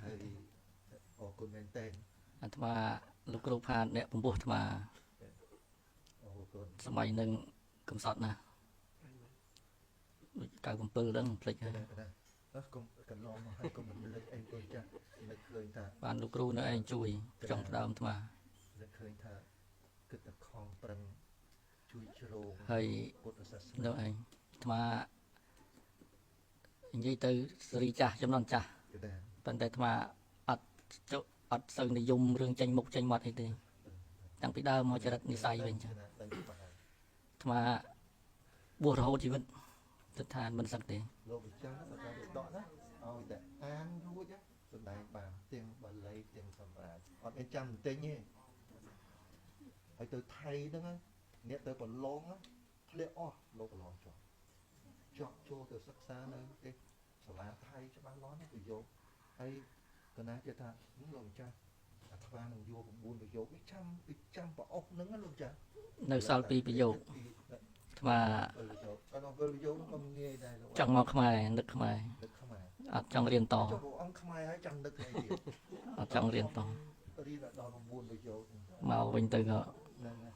ហើយអរគុណមែនតើ អាត្មាលោកគ្រូផាតអ្នកពំពោះអាត្មា អរគុណ សម័យនឹងកំសត់ណាស់97ដឹងភ្លេចហើយ កុំកន្លងមកហើយកុំរំលឹកអីទៅចាស់នឹកឃើញថា បានលោកគ្រូនៅឯងជួយចង់ផ្ដើមអាត្មា នឹកឃើញថាគិតតែខំប្រឹងជួយជ្រោង ហើយ ពុទ្ធសាស នៅ នា ឯងអាត្មានិយាយទៅសេរីចាស់ចំនួនចាស់ គឺដែរ ប៉ុន្តែអាត្មាអត់អត់សូវនិយមរឿងចេញមុខចេញមាត់អីទេតាំងពីដើមមកចរិតនិស័យវិញចឹង ដឹងបាន អាត្មាបួសរហូតជីវិតទៅឋានមិនសឹកទេ លោកវិចារណាបើដកណាឲ្យតែអានរួចសំដែងបានទាំងបាលីទាំងសម្រាប់អត់មានចាំបន្ទិញទេហើយទៅថៃហ្នឹងអ្នកទៅប្រឡងធ្លាក់អស់លោកប្រឡងចុះចូលទៅសិក្សានៅទីសាលាថៃច្បាស់លាស់ណាទៅយកហើយ កណាចេះថាលោកម្ចាស់អាថ្មនឹងយក9ប្រយោគនេះចាំប្រអប់ហ្នឹងលោកចាស់ នៅសល់2ប្រយោគថ្ម còn về video nó còn nghe đây là ចង់មកខ្មែរនឹកខ្មែរ ដឹកខ្មែរ អត់ចង់រៀនត ចុះអង្គខ្មែរហើយចាំដឹកថ្ងៃទៀត អត់ចង់រៀនត រៀនដល់9ប្រយោគ មកវិញទៅក៏ ហ្នឹងហើយ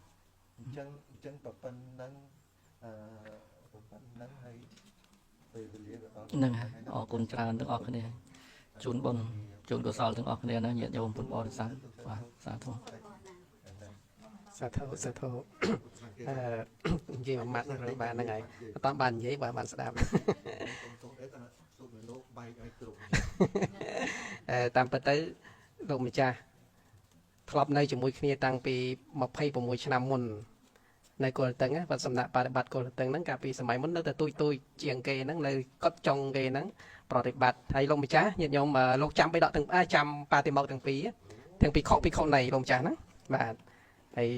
អញ្ចឹងប្រប៉ុណ្ណឹងប្រប៉ុណ្ណឹងហើយពេលវេលាក៏ដល់ ហ្នឹងហើយអរគុណច្រើនទាំងអស់គ្នាជូនបុណ្យជូនកុសលទាំងអស់គ្នាណាញាតិញោមពុទ្ធបរិស័ទបាទសាធុ សាធុសាធុនិយាយមួយម៉ាត់នឹងបានហ្នឹងហើយអត់បាននិយាយបើបានស្ដាប់ ទុកនៅលោកបែកឲ្យគ្រប់ តាមពិតទៅលោកម្ចាស់ធ្លាប់នៅជាមួយគ្នាតាំងពី26ឆ្នាំមុននៅកុលតឹងបាទសំណាក់បរិបត្តិកុលតឹងហ្នឹងកាលពីសម័យមុននៅតែទួយជាងគេហ្នឹងនៅកត់ចុងគេហ្នឹងប្រតិបត្តិហើយលោកម្ចាស់ញាតិញោមលោកចាំបិដកទាំងចាំបាតិមកទាំងពីរពីខុណីលោកម្ចាស់ហ្នឹងបាទហើយ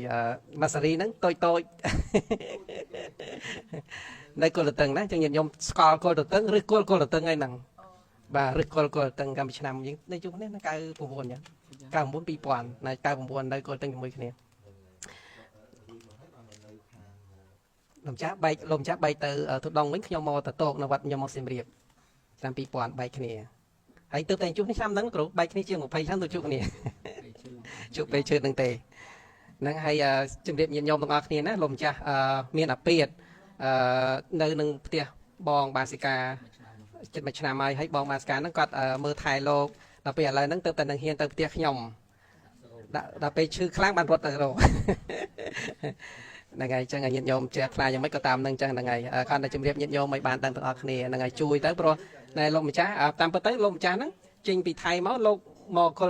ម៉ាសារីហ្នឹងតូច នៅកុលតឹងណាចឹងញាតិញោមស្គាល់កុលតឹងឬកុលតឹងហ្នឹងបាទឬកុលតឹងកាលពីឆ្នាំយើងនៅជួបគ្នា99ចឹង 99 2000 99នៅកុលតឹងជាមួយគ្នាលោកម្ចាស់បែកទៅទុដងវិញខ្ញុំមកតតោកនៅវត្តខ្ញុំមកសៀមរាបឆ្នាំ2000បែកគ្នាហើយទើបតែជួបនេះឆ្នាំហ្នឹងគ្រូបែកគ្នាជាង20ឆ្នាំទៅជួបគ្នាជួបពេលជឿហ្នឹងទេហ្នឹងហើយជំរាបញាតិញោមទាំងអស់គ្នាណាលោកម្ចាស់មានអាពាតនៅនឹងផ្ទះបងបាសិកាជិត1ឆ្នាំហើយបងបាសិកាហ្នឹងគាត់មើលថែលោកដល់ពេលឥឡូវហ្នឹងទើបតែនឹងហ៊ានទៅផ្ទះខ្ញុំដល់ពេលឈឺខ្លាំងបានរត់ទៅរក ហ្នឹងហើយចឹងញាតិញោមចេះខ្លាចយ៉ាងម៉េចក៏តាមនឹងចឹងហ្នឹងហើយគាត់តែជំរាបញាតិញោមឲ្យបានដឹងទាំងអស់គ្នាហ្នឹងហើយជួយទៅព្រោះតែលោកម្ចាស់តាមពិតទៅលោកម្ចាស់ហ្នឹងចេញពីថៃមកលោកមក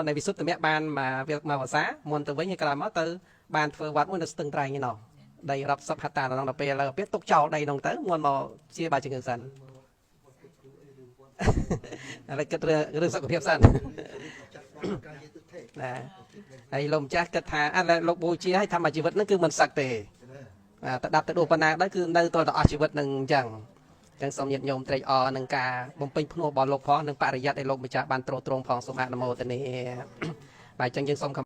នៅវិសុទ្ធមគ្គបានមកភាសាមុនទៅវិញហើយក្រោយមកទៅបានធ្វើវត្តមួយនៅស្ទឹងត្រែងឯណោះដីរាប់សិបហត្តាដល់ពេលឥឡូវពេលទុកចោលដីហ្នឹងទៅមុនមកជាបាជំងឺសិនឥឡូវគិតរឿងសុខភាពសិន ណាហើយលោកម្ចាស់គិតថាលោកបូជាឲ្យធម្មជីវិតហ្នឹងគឺមិនសឹកទេតែដាប់ទៅដួលប៉ុណ្ណាដែរគឺនៅតទៅអស់ជីវិតនឹងអញ្ចឹងសូមញាតិញោមត្រេកអរនឹងការបំពេញភ្នួរបស់លោកផងនិងបរិយ័តឲ្យលោកម្ចាស់បានត្រួតត្រងផងសូមអនុមោទនាបាទអញ្ចឹងយើងសូម